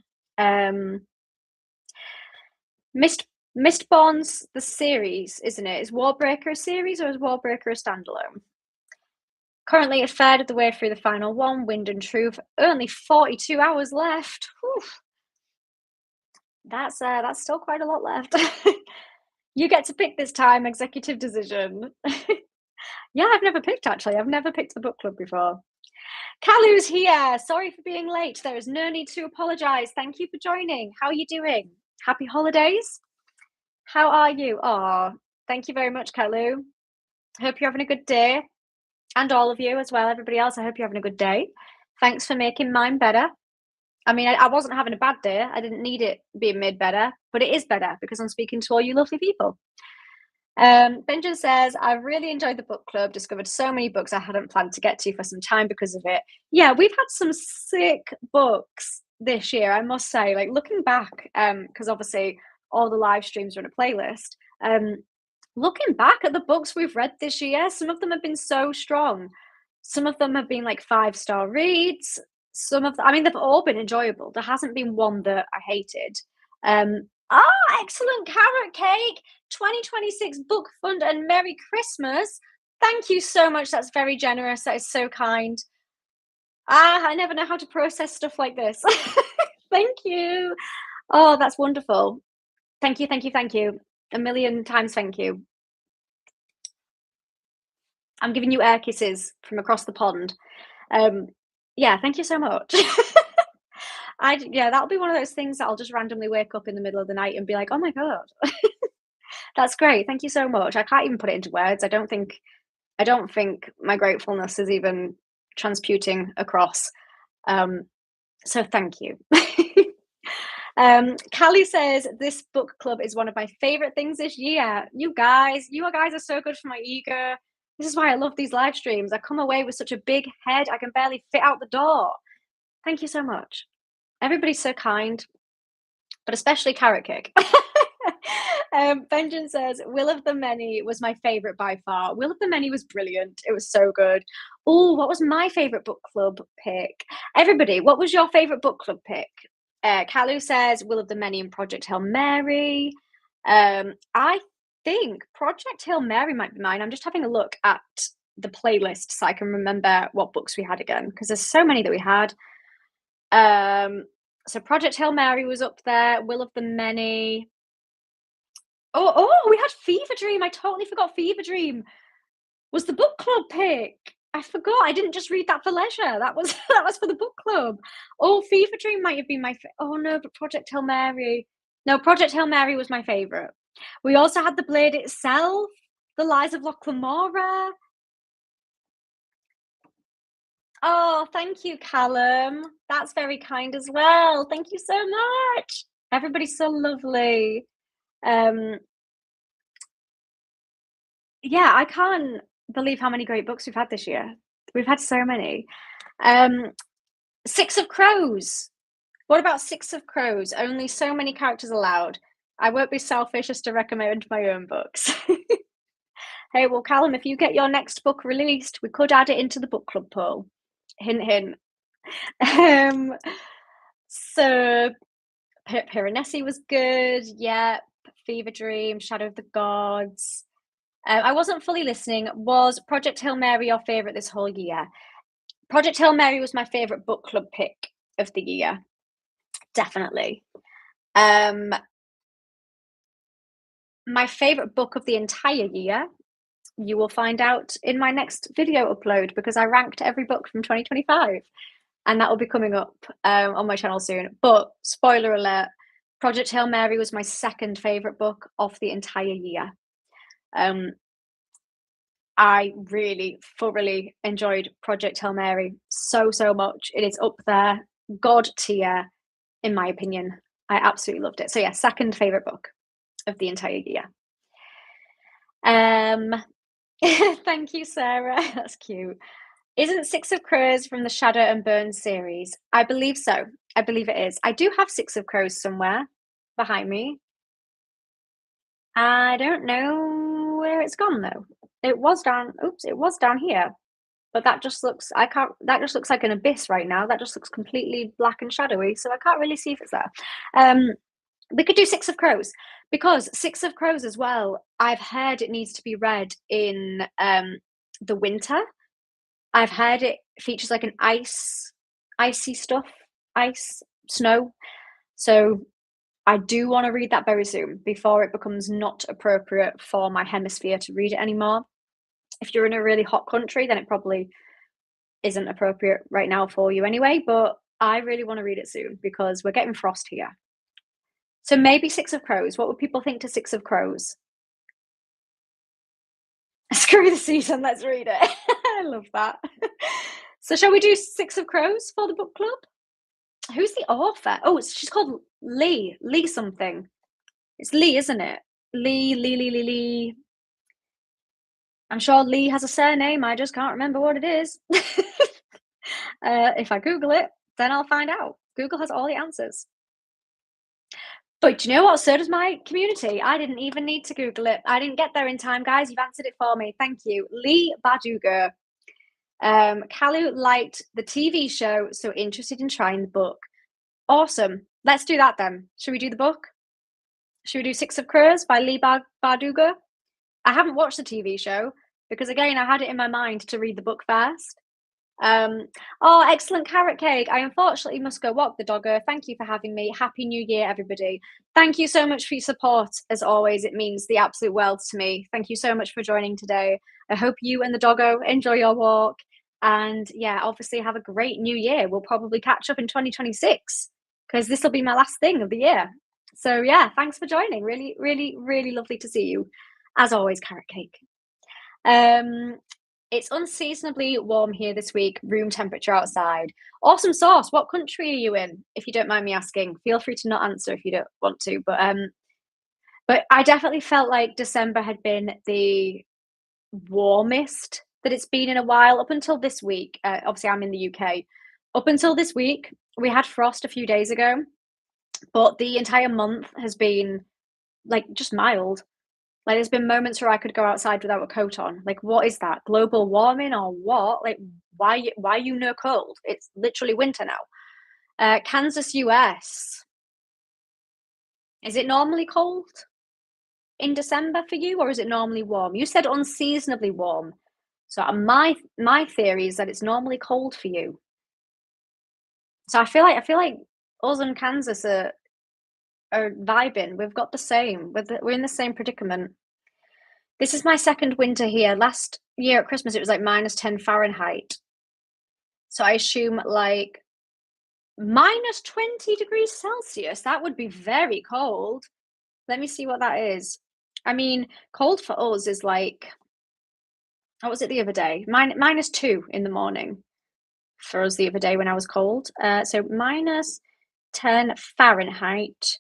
Mistborn's the series, isn't it? Is Warbreaker a series or is Warbreaker a standalone? Currently a third of the way through the final one, Wind and Truth. Only 42 hours left. Whew. That's still quite a lot left. You get to pick this time, executive decision. Yeah, I've never picked, actually. I've never picked the book club before. Kalu's here. Sorry for being late. There is no need to apologise. Thank you for joining. How are you doing? Happy holidays. How are you? Oh, thank you very much, Kalu. Hope you're having a good day. And all of you as well, everybody else, I hope you're having a good day. Thanks for making mine better. I mean, I wasn't having a bad day. I didn't need it being made better, but it is better because I'm speaking to all you lovely people. Benjamin says, I've really enjoyed the book club, discovered so many books I hadn't planned to get to for some time because of it. Yeah, we've had some sick books this year, I must say. Like, looking back, because obviously all the live streams are in a playlist. Looking back at the books we've read this year, some of them have been so strong. Some of them have been like 5-star reads. I mean, they've all been enjoyable. There hasn't been one that I hated. Excellent, Carrot Cake. 2026 book fund and Merry Christmas. Thank you so much. That's very generous. That is so kind. I never know how to process stuff like this. Thank you. Oh, that's wonderful. Thank you. A million times thank you. I'm giving you air kisses from across the pond. Yeah, thank you so much. That'll be one of those things that I'll just randomly wake up in the middle of the night and be like, oh my God. That's great. Thank you so much. I can't even put it into words. I don't think my gratefulness is even transputing across. So thank you. Callie says, this book club is one of my favorite things this year. You guys are so good for my ego. This is why I love these live streams. I come away with such a big head, I can barely fit out the door. Thank you so much. Everybody's so kind, but especially Carrot Cake. Benjamin says, Will of the Many was my favorite by far. Will of the Many was brilliant. It was so good. Oh, what was my favorite book club pick? Everybody, what was your favorite book club pick? Kalu says Will of the Many and Project Hail Mary. I think Project Hail Mary might be mine. I'm just having a look at the playlist so I can remember what books we had again, because there's so many that we had. So Project Hail Mary was up there. Will of the Many. Oh, we had Fever Dream. I totally forgot Fever Dream was the book club pick. I forgot. I didn't just read that for leisure. That was for the book club. Oh, Fever Dream might have been my oh no, but Project Hail Mary. No, Project Hail Mary was my favourite. We also had The Blade Itself, The Lies of Loch Lamora. Oh, thank you, Callum. That's very kind as well. Thank you so much. Everybody's so lovely. Um, yeah, I can't believe how many great books we've had this year. We've had so many. Um, Six of Crows. What about Six of Crows? Only so many characters allowed. I won't be selfish as to recommend my own books. Hey, well, Callum, if you get your next book released, we could add it into the book club poll. Hint, hint. Um, so Piranesi was good. Yep. Fever Dream, Shadow of the Gods. I wasn't fully listening. Was Project Hail Mary your favourite this whole year? Project Hail Mary was my favourite book club pick of the year. Definitely. My favourite book of the entire year, you will find out in my next video upload because I ranked every book from 2025 and that will be coming up on my channel soon. But spoiler alert, Project Hail Mary was my second favourite book of the entire year. I really thoroughly enjoyed Project Hail Mary so much. It is up there, god tier, in my opinion. I absolutely loved it. So yeah, second favourite book of the entire year. Thank you, Sarah. That's cute. Isn't Six of Crows from the Shadow and Burn series? I believe so. I believe it is. I do have Six of Crows somewhere behind me. I don't know where it's gone though. It was down. Oops, it was down here. But that just looks. I can't. That just looks like an abyss right now. That just looks completely black and shadowy. So I can't really see if it's there. We could do Six of Crows because Six of Crows as well. I've heard it needs to be read in the winter. I've heard it features like an icy stuff, ice, snow. So I do want to read that very soon before it becomes not appropriate for my hemisphere to read it anymore. If you're in a really hot country, then it probably isn't appropriate right now for you anyway. But I really want to read it soon because we're getting frost here. So maybe Six of Crows. What would people think to Six of Crows? Screw the season, let's read it. I love that. So shall we do Six of Crows for the book club? Who's the author? Oh, she's called Lee. Lee something. It's Lee, isn't it? Lee. I'm sure Lee has a surname. I just can't remember what it is. If I Google it, then I'll find out. Google has all the answers. But do you know what? So does my community. I didn't even need to Google it. I didn't get there in time, guys. You've answered it for me. Thank you. Lee Baduga. Kalu liked the TV show, so interested in trying the book. Awesome. Let's do that then. Should we do the book? Should we do Six of Crows by Lee Baduga? I haven't watched the TV show because, again, I had it in my mind to read the book first. Oh, excellent carrot cake. I unfortunately must go walk the doggo. Thank you for having me. Happy New Year, everybody. Thank you so much for your support. As always, it means the absolute world to me. Thank you so much for joining today. I hope you and the doggo enjoy your walk. And yeah, obviously have a great new year. We'll probably catch up in 2026 because this will be my last thing of the year. So yeah, thanks for joining. Really lovely to see you. As always, carrot cake. It's unseasonably warm here this week, room temperature outside. Awesome sauce. What country are you in? If you don't mind me asking, feel free to not answer if you don't want to. But I definitely felt like December had been the warmest that it's been in a while up until this week. Obviously, I'm in the UK. Up until this week, we had frost a few days ago, but the entire month has been like just mild. Like there's been moments where I could go outside without a coat on. Like, what is that? Global warming or what? Like, why you no cold? It's literally winter now. Kansas, US. Is it normally cold in December for you, or is it normally warm? You said unseasonably warm. So my theory is that it's normally cold for you. So I feel like us and Kansas are vibing. We've got the same. We're in the same predicament. This is my second winter here. Last year at Christmas, it was like -10 Fahrenheit. So I assume like -20 degrees Celsius. That would be very cold. Let me see what that is. I mean, cold for us is like, what was it the other day? -2 in the morning. for us the other day when I was cold. So -10 Fahrenheit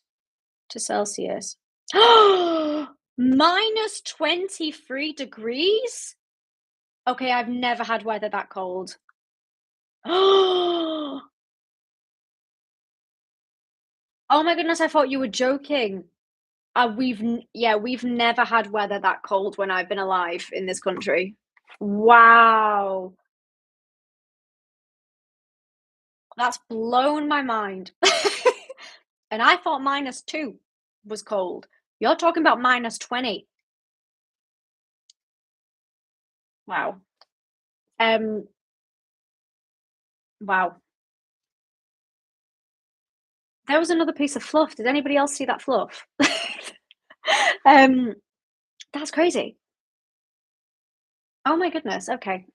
to Celsius. -23 degrees? Okay, I've never had weather that cold. Oh my goodness, I thought you were joking. Yeah, we've never had weather that cold when I've been alive in this country. Wow, that's blown my mind. And I thought -2 was cold. You're talking about -20. Wow. Um, wow. There was another piece of fluff. Did anybody else see that fluff? Um, that's crazy. Oh my goodness, okay.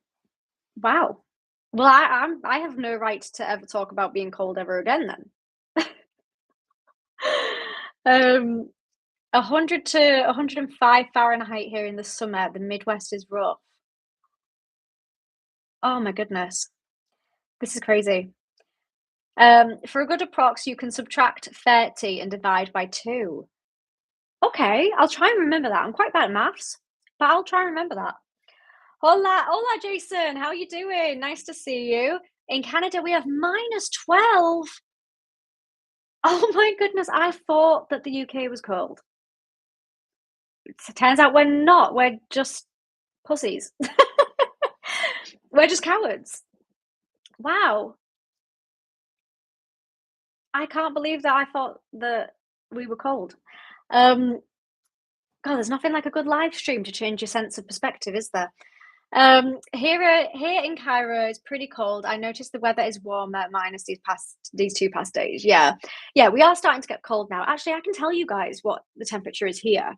Wow. Well, I have no right to ever talk about being cold ever again then. Um, 100 to 105 Fahrenheit here in the summer. The Midwest is rough. Oh my goodness. This is crazy. For a good approx, you can subtract 30 and divide by 2. Okay, I'll try and remember that. I'm quite bad at maths, but I'll try and remember that. Hola, hola, Jason. How are you doing? Nice to see you. In Canada, we have -12. Oh my goodness, I thought that the UK was cold. It turns out we're not. We're just pussies. We're just cowards. Wow. I can't believe that I thought that we were cold. Um, God, there's nothing like a good live stream to change your sense of perspective, is there? Here in Cairo, it's pretty cold. I noticed the weather is warmer minus these 2 past days. Yeah. Yeah, we are starting to get cold now. Actually, I can tell you guys what the temperature is here.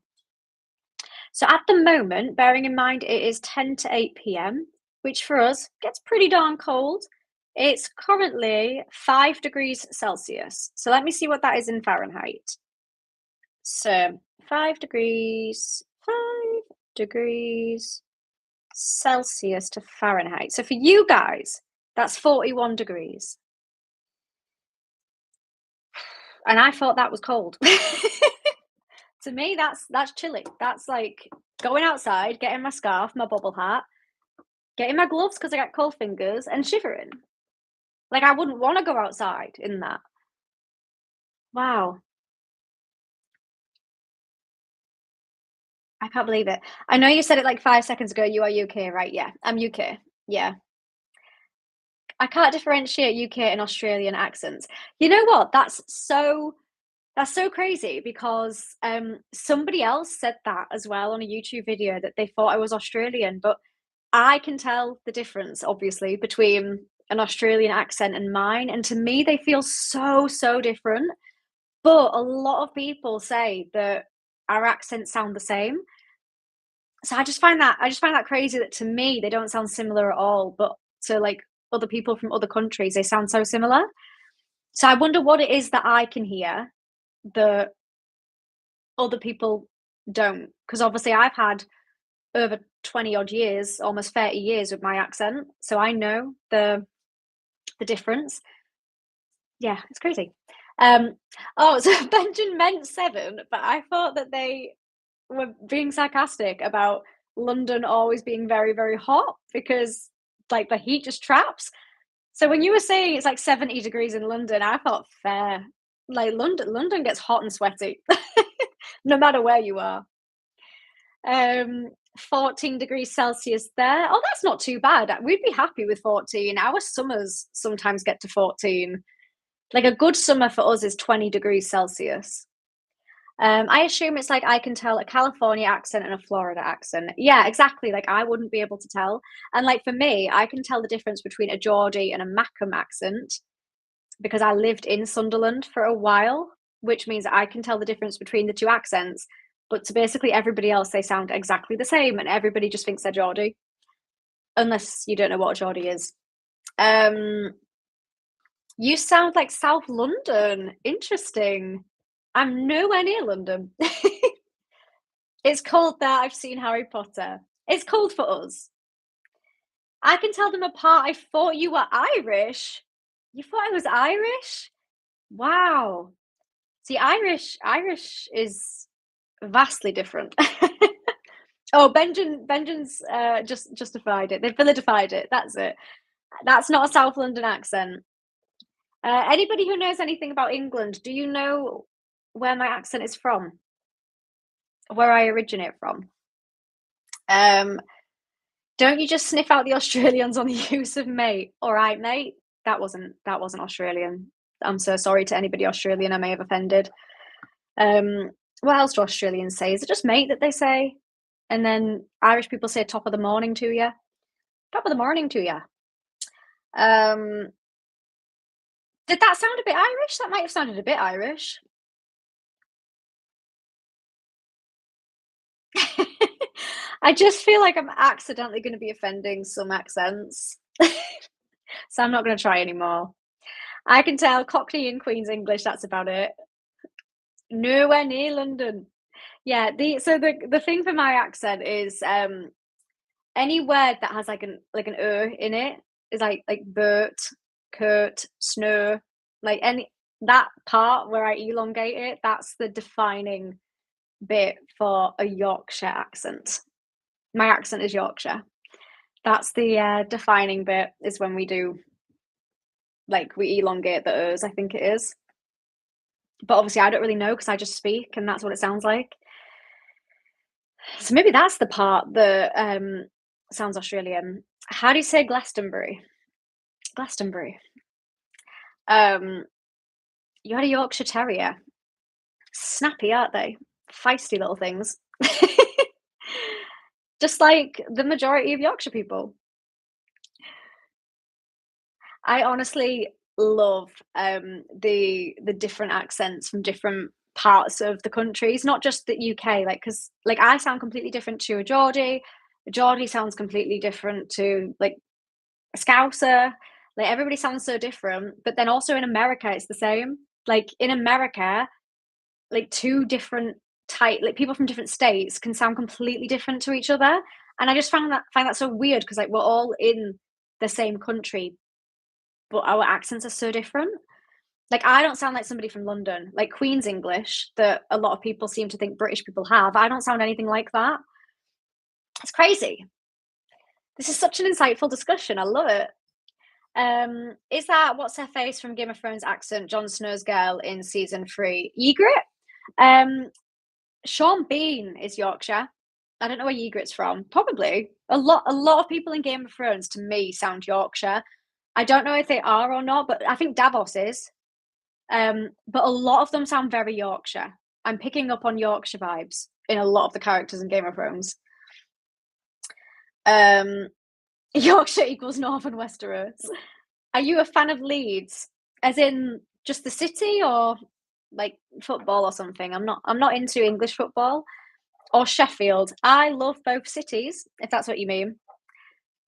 So at the moment, bearing in mind it is 10 to 8 p.m., which for us gets pretty darn cold. It's currently 5 degrees Celsius. So let me see what that is in Fahrenheit. So 5 degrees Celsius to Fahrenheit. So for you guys, that's 41 degrees. And I thought that was cold. To me, that's chilly. That's like going outside, getting my scarf, my bubble hat, getting my gloves because I got cold fingers, and shivering. Like I wouldn't want to go outside in that. Wow, I can't believe it. I know you said it like 5 seconds ago. You are UK, right? Yeah, I'm UK. Yeah, I can't differentiate UK and Australian accents. You know what? That's so crazy because somebody else said that as well on a YouTube video that they thought I was Australian, but I can tell the difference obviously between an Australian accent and mine, and to me they feel so different. But a lot of people say that our accents sound the same. So I just find that crazy that to me they don't sound similar at all, but to like other people from other countries they sound so similar. So I wonder what it is that I can hear that other people don't. Because obviously I've had over 20 odd years, almost 30 years with my accent, so I know the difference. Yeah, it's crazy. Um, oh, so Benjamin meant 7, but I thought that they were being sarcastic about London always being very hot because, like, the heat just traps. So when you were saying it's like 70 degrees in London, I thought fair. Like London gets hot and sweaty no matter where you are. 14 degrees Celsius there. Oh, that's not too bad. We'd be happy with 14. Our summers sometimes get to 14. Like a good summer for us is 20 degrees Celsius. I assume it's like I can tell a California accent and a Florida accent. Yeah, exactly. Like I wouldn't be able to tell. And like for me, I can tell the difference between a Geordie and a Mackem accent because I lived in Sunderland for a while, which means I can tell the difference between the two accents. But to basically everybody else, they sound exactly the same, and everybody just thinks they're Geordie, unless you don't know what a Geordie is. Um, you sound like South London. Interesting. I'm nowhere near London. It's cold there. I've seen Harry Potter. It's cold for us. I can tell them apart. I thought you were Irish. You thought I was Irish? Wow. See, Irish is vastly different. Oh, Benjamin's just justified it. They vilified it. That's it. That's not a South London accent. Anybody who knows anything about England, do you know where my accent is from? Where I originate from? Um, don't you just sniff out the Australians on the use of mate? All right, mate. That wasn't Australian. I'm so sorry to anybody Australian I may have offended. Um, what else do Australians say? Is it just mate that they say? And then Irish people say top of the morning to you. Top of the morning to you. Um, did that sound a bit Irish? That might have sounded a bit Irish. I just feel like I'm accidentally going to be offending some accents. So I'm not going to try anymore. I can tell Cockney and Queen's English, that's about it. Nowhere near London. Yeah, the thing for my accent is any word that has like an in it is like Bert, Kurt, Snow, like any that part where I elongate it, that's the defining bit for a Yorkshire accent. My accent is Yorkshire. That's the defining bit is when we do like we elongate the O's, I think it is. But obviously I don't really know because I just speak and that's what it sounds like. So maybe that's the part that sounds Australian. How do you say Glastonbury? Glastonbury. Um, you had a Yorkshire Terrier. Snappy, aren't they? Feisty little things. Just like the majority of Yorkshire people. I honestly love the different accents from different parts of the country. It's not just the UK, like because like I sound completely different to a Geordie. A Geordie sounds completely different to like a Scouser. Like everybody sounds so different. But then also in America, it's the same. Like in America, like two different type like people from different states can sound completely different to each other. And I just find that so weird because like we're all in the same country, but our accents are so different. Like I don't sound like somebody from London, like Queen's English that a lot of people seem to think British people have. I don't sound anything like that. It's crazy. This is such an insightful discussion. I love it. Is that what's her face from Game of Thrones accent, Jon Snow's girl in season 3? Ygritte? Um, Sean Bean is Yorkshire. I don't know where Ygritte's from. Probably a lot of people in Game of Thrones to me sound Yorkshire. I don't know if they are or not, but I think Davos is. But a lot of them sound very Yorkshire. I'm picking up on Yorkshire vibes in a lot of the characters in Game of Thrones. Um, Yorkshire equals Northern Westeros. Are you a fan of Leeds? As in just the city or like football or something? I'm not into English football or Sheffield. I love both cities, if that's what you mean.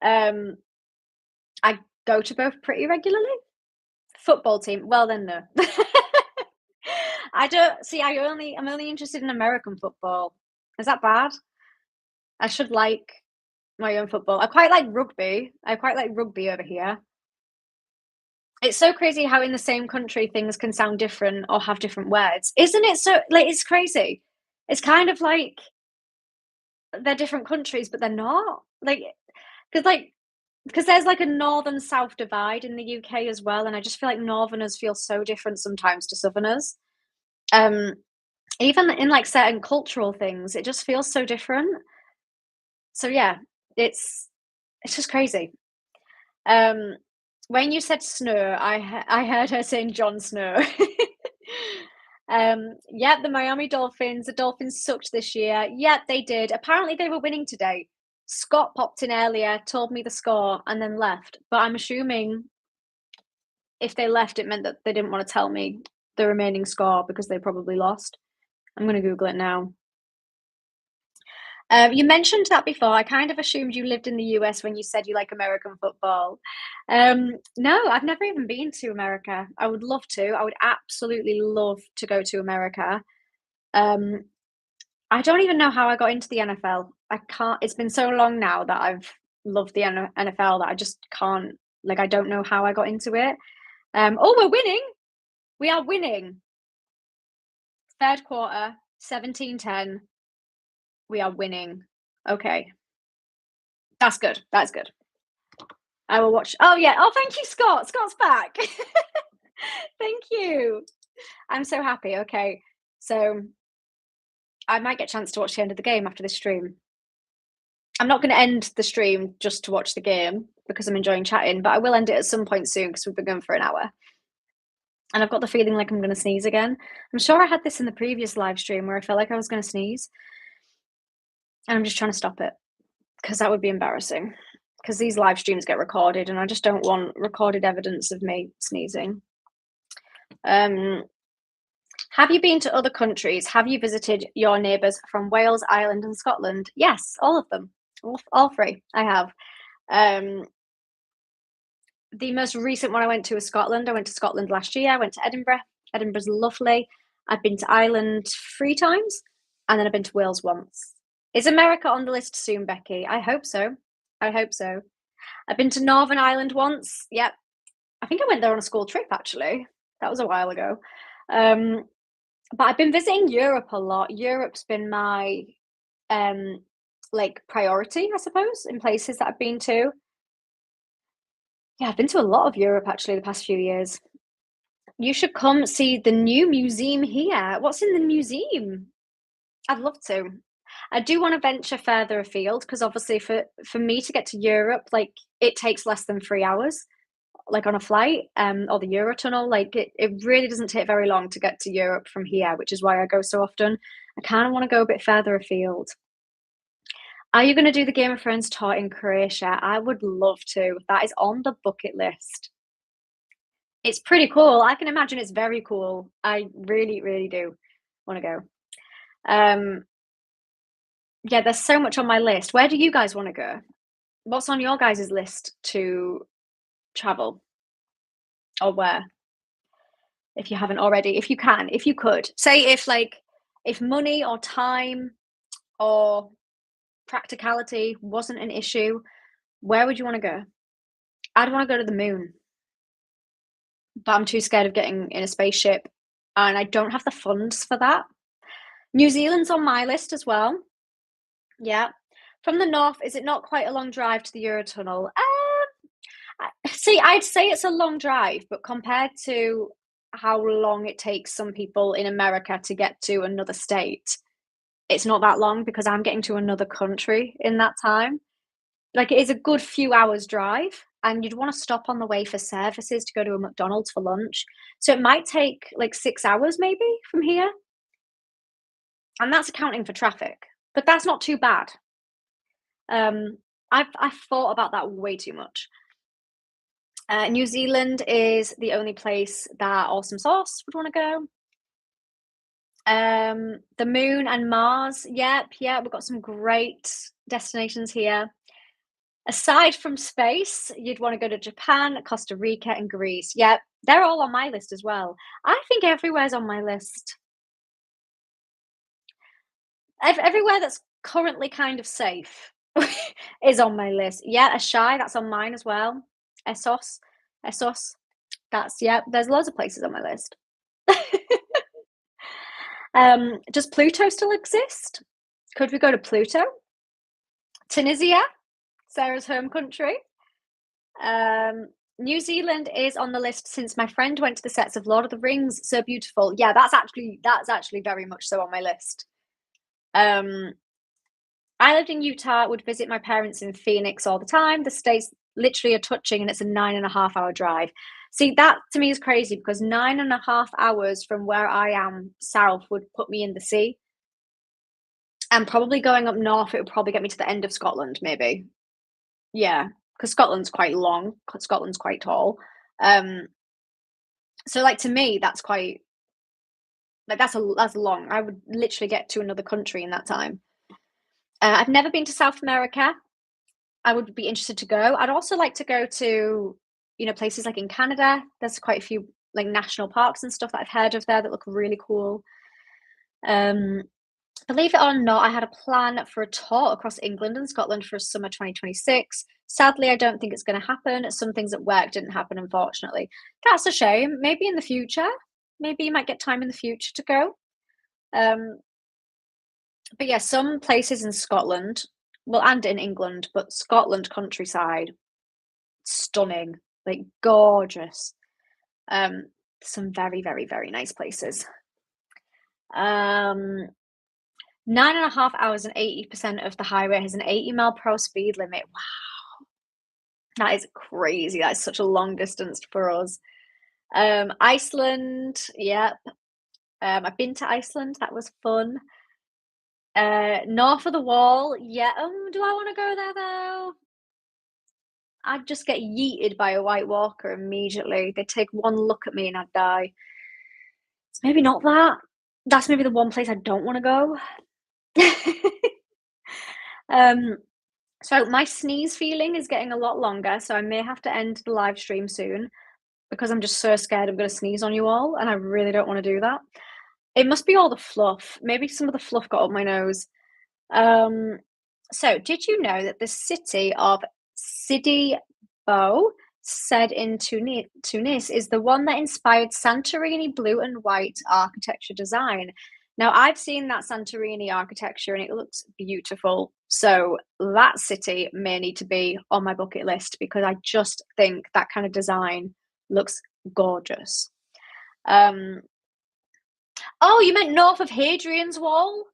Um, I go to both pretty regularly. Football team. Well then no. I don't see I'm only interested in American football. Is that bad? I should like my own football. I quite like rugby. I quite like rugby over here. It's so crazy how in the same country things can sound different or have different words. Isn't it so like it's crazy. It's kind of like they're different countries, but they're not. Like because there's like a northern south divide in the UK as well, and I just feel like northerners feel so different sometimes to southerners. Um even in like certain cultural things, it just feels so different. So yeah, it's just crazy. Um, when you said Snow, I heard her saying Jon Snow. Yeah, the Miami Dolphins. The Dolphins sucked this year. Yeah, they did. Apparently, they were winning today. Scott popped in earlier, told me the score, and then left. But I'm assuming if they left, it meant that they didn't want to tell me the remaining score because they probably lost. I'm going to Google it now. You mentioned that before. I kind of assumed you lived in the US when you said you like American football. No, I've never even been to America. I would love to. I would absolutely love to go to America. Um, I don't even know how I got into the NFL. I can't. It's been so long now that love the NFL that I just can't, like, I don't know how I got into it. Oh, we're winning. We are winning. Third quarter, 17-10. We are winning. Okay. That's good. That's good. I will watch. Oh, yeah. Oh, thank you, Scott. Scott's back. Thank you. I'm so happy. Okay. So I might get a chance to watch the end of the game after this stream. I'm not going to end the stream just to watch the game because I'm enjoying chatting, but I will end it at some point soon because we've been going for an hour. And I've got the feeling like I'm going to sneeze again. I'm sure I had this in the previous live stream where I felt like I was going to sneeze. And I'm just trying to stop it because that would be embarrassing. Because these live streams get recorded and I just don't want recorded evidence of me sneezing. Have you been to other countries? Have you visited your neighbours from Wales, Ireland, and Scotland? Yes, all of them. All three. I have. The most recent one I went to was Scotland. I went to Scotland last year. I went to Edinburgh. Edinburgh's lovely. I've been to Ireland 3 times, and then I've been to Wales once. Is America on the list soon, Becky? I hope so. I hope so. I've been to Northern Ireland once. Yep. I think I went there on a school trip, actually. That was a while ago. But I've been visiting Europe a lot. Europe's been my like priority, I suppose, in places that I've been to. Yeah, I've been to a lot of Europe actually the past few years. You should come see the new museum here. What's in the museum? I'd love to. I do want to venture further afield because obviously for me to get to Europe, like it takes less than 3 hours, like on a flight, or the Eurotunnel. Like it really doesn't take very long to get to Europe from here, which is why I go so often. I kind of want to go a bit further afield. Are you going to do the Game of Thrones tour in Croatia? I would love to. That is on the bucket list. It's pretty cool. I can imagine it's very cool. I really, really do want to go. Yeah, there's so much on my list. Where do you guys want to go? What's on your guys' list to travel? Or where? If you haven't already, if you can, if you could. Say if money or time or practicality wasn't an issue, where would you want to go? I'd want to go to the moon. But I'm too scared of getting in a spaceship and I don't have the funds for that. New Zealand's on my list as well. Yeah. From the north, is it not quite a long drive to the Eurotunnel? See, I'd say it's a long drive, but compared to how long it takes some people in America to get to another state, it's not that long because I'm getting to another country in that time. Like, it is a good few hours drive, and you'd want to stop on the way for services to go to a McDonald's for lunch. So it might take like 6 hours maybe from here. And that's accounting for traffic, but that's not too bad. I've thought about that way too much. New Zealand is the only place that Awesome Sauce would want to go. The moon and Mars. Yep, yeah, we've got some great destinations here. Aside from space, you'd want to go to Japan, Costa Rica, and Greece. Yep, they're all on my list as well. I think everywhere's on my list. Everywhere that's currently kind of safe is on my list. Yeah, Ashai, that's on mine as well. Essos. That's, yeah, there's loads of places on my list. Does Pluto still exist? Could we go to Pluto? Tunisia, Sarah's home country. New Zealand is on the list since my friend went to the sets of Lord of the Rings. So beautiful. Yeah, that's actually very much so on my list. I lived in Utah, would visit my parents in Phoenix all the time. The states literally are touching and it's a 9.5 hour drive. See, that to me is crazy because 9.5 hours from where I am south would put me in the sea. And probably going up north, it would probably get me to the end of Scotland, maybe. Yeah, because Scotland's quite long. Scotland's quite tall. So like to me, that's quite like that's long. I would literally get to another country in that time. I've never been to South America. I would be interested to go. I'd also like to go to, places like in Canada. There's quite a few like national parks and stuff that I've heard of there that look really cool. Believe it or not, I had a plan for a tour across England and Scotland for summer 2026. Sadly, I don't think it's going to happen. Some things at work didn't happen, unfortunately. That's a shame. Maybe in the future. Maybe you might get time in the future to go. Um, but yeah, some places in Scotland, well, and in England, but Scotland countryside, stunning, like gorgeous. Um, some very, very, very nice places. 9.5 hours and 80% of the highway has an 80 mph speed limit. Wow, that is crazy. That's such a long distance for us. Iceland, yep. I've been to Iceland. That was fun. North of the Wall, yeah. Do I want to go there though? I'd just get yeeted by a White Walker immediately. They'd take one look at me and I'd die. It's maybe not that. That's maybe the one place I don't want to go. um, so my sneeze feeling is getting a lot longer, so I may have to end the live stream soon because I'm just so scared I'm going to sneeze on you all, and I really don't want to do that. It must be all the fluff. Maybe some of the fluff got up my nose. So did you know that the city of Sidi Bou, said in Tunis, is the one that inspired Santorini blue and white architecture design? Now, I've seen that Santorini architecture and it looks beautiful. So that city may need to be on my bucket list because I just think that kind of design looks gorgeous. Oh, you meant north of Hadrian's Wall?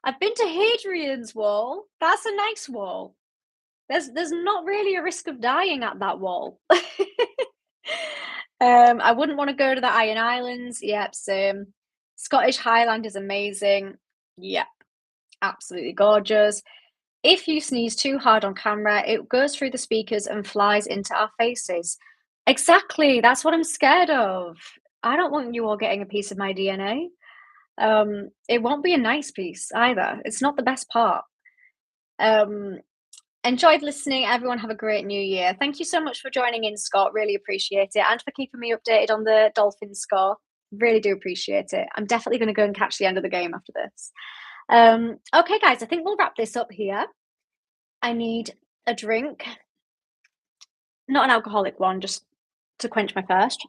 I've been to Hadrian's Wall. That's a nice wall. There's not really a risk of dying at that wall. I wouldn't want to go to the Iron Islands. Yep, same. Scottish Highland is amazing. Yep, absolutely gorgeous. If you sneeze too hard on camera, it goes through the speakers and flies into our faces. Exactly, that's what I'm scared of. I don't want you all getting a piece of my DNA. It won't be a nice piece either. It's not the best part. Enjoyed listening. Everyone have a great new year. Thank you so much for joining in, Scott. Really appreciate it. And for keeping me updated on the Dolphins score. Really do appreciate it. I'm definitely going to go and catch the end of the game after this. Okay, guys, I think we'll wrap this up here. I need a drink. Not an alcoholic one, just to quench my thirst.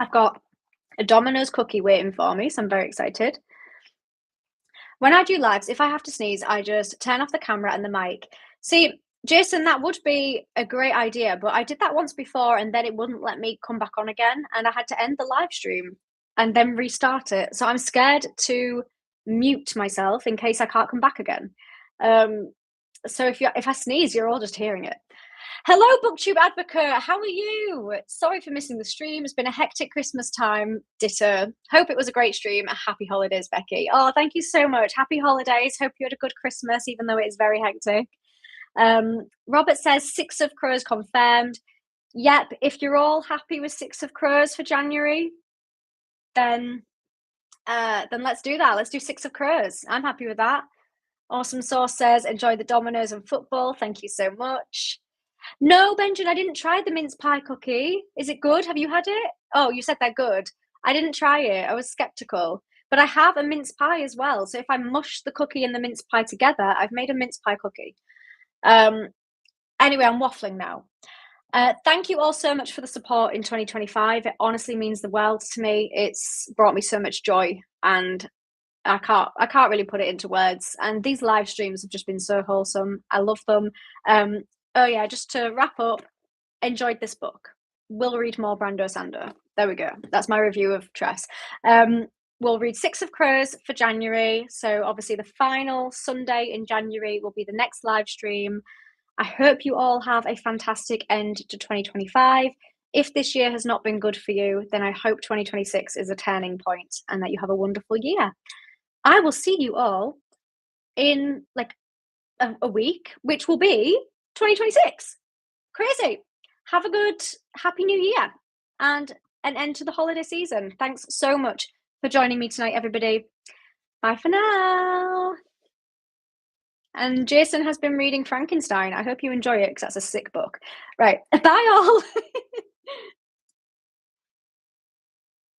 I've got a Domino's cookie waiting for me, so I'm very excited. When I do lives, if I have to sneeze, I just turn off the camera and the mic. See, Jason, that would be a great idea, but I did that once before and then it wouldn't let me come back on again, and I had to end the live stream and then restart it. So I'm scared to mute myself in case I can't come back again. So if I sneeze, you're all just hearing it. Hello, Booktube advocate. How are you? Sorry for missing the stream. It's been a hectic Christmas time. Ditto. Hope it was a great stream. Happy holidays, Becky. Oh, thank you so much. Happy holidays. Hope you had a good Christmas, even though it is very hectic. Robert says 6 of Crows confirmed. Yep. If you're all happy with 6 of Crows for January, then let's do that. Let's do 6 of Crows. I'm happy with that. Awesome Sauce says enjoy the Dominoes and football. Thank you so much. No, Benjamin, I didn't try the mince pie cookie. Is it good? Have you had it? Oh, you said they're good. I didn't try it. I was skeptical. But I have a mince pie as well. So if I mush the cookie and the mince pie together, I've made a mince pie cookie. Anyway, I'm waffling now. Thank you all so much for the support in 2025. It honestly means the world to me. It's brought me so much joy, and I can't really put it into words. And these live streams have just been so wholesome. I love them. Oh yeah, just to wrap up, enjoyed this book. We'll read more Brando Sander. There we go. That's my review of Tress. We'll read 6 of Crows for January. So obviously the final Sunday in January will be the next live stream. I hope you all have a fantastic end to 2025. If this year has not been good for you, then I hope 2026 is a turning point and that you have a wonderful year. I will see you all in like a week, which will be 2026. Crazy. Have a good happy new year and an end to the holiday season. Thanks so much for joining me tonight, everybody. Bye for now. And Jason has been reading Frankenstein. I hope you enjoy it because that's a sick book. Right. Bye all.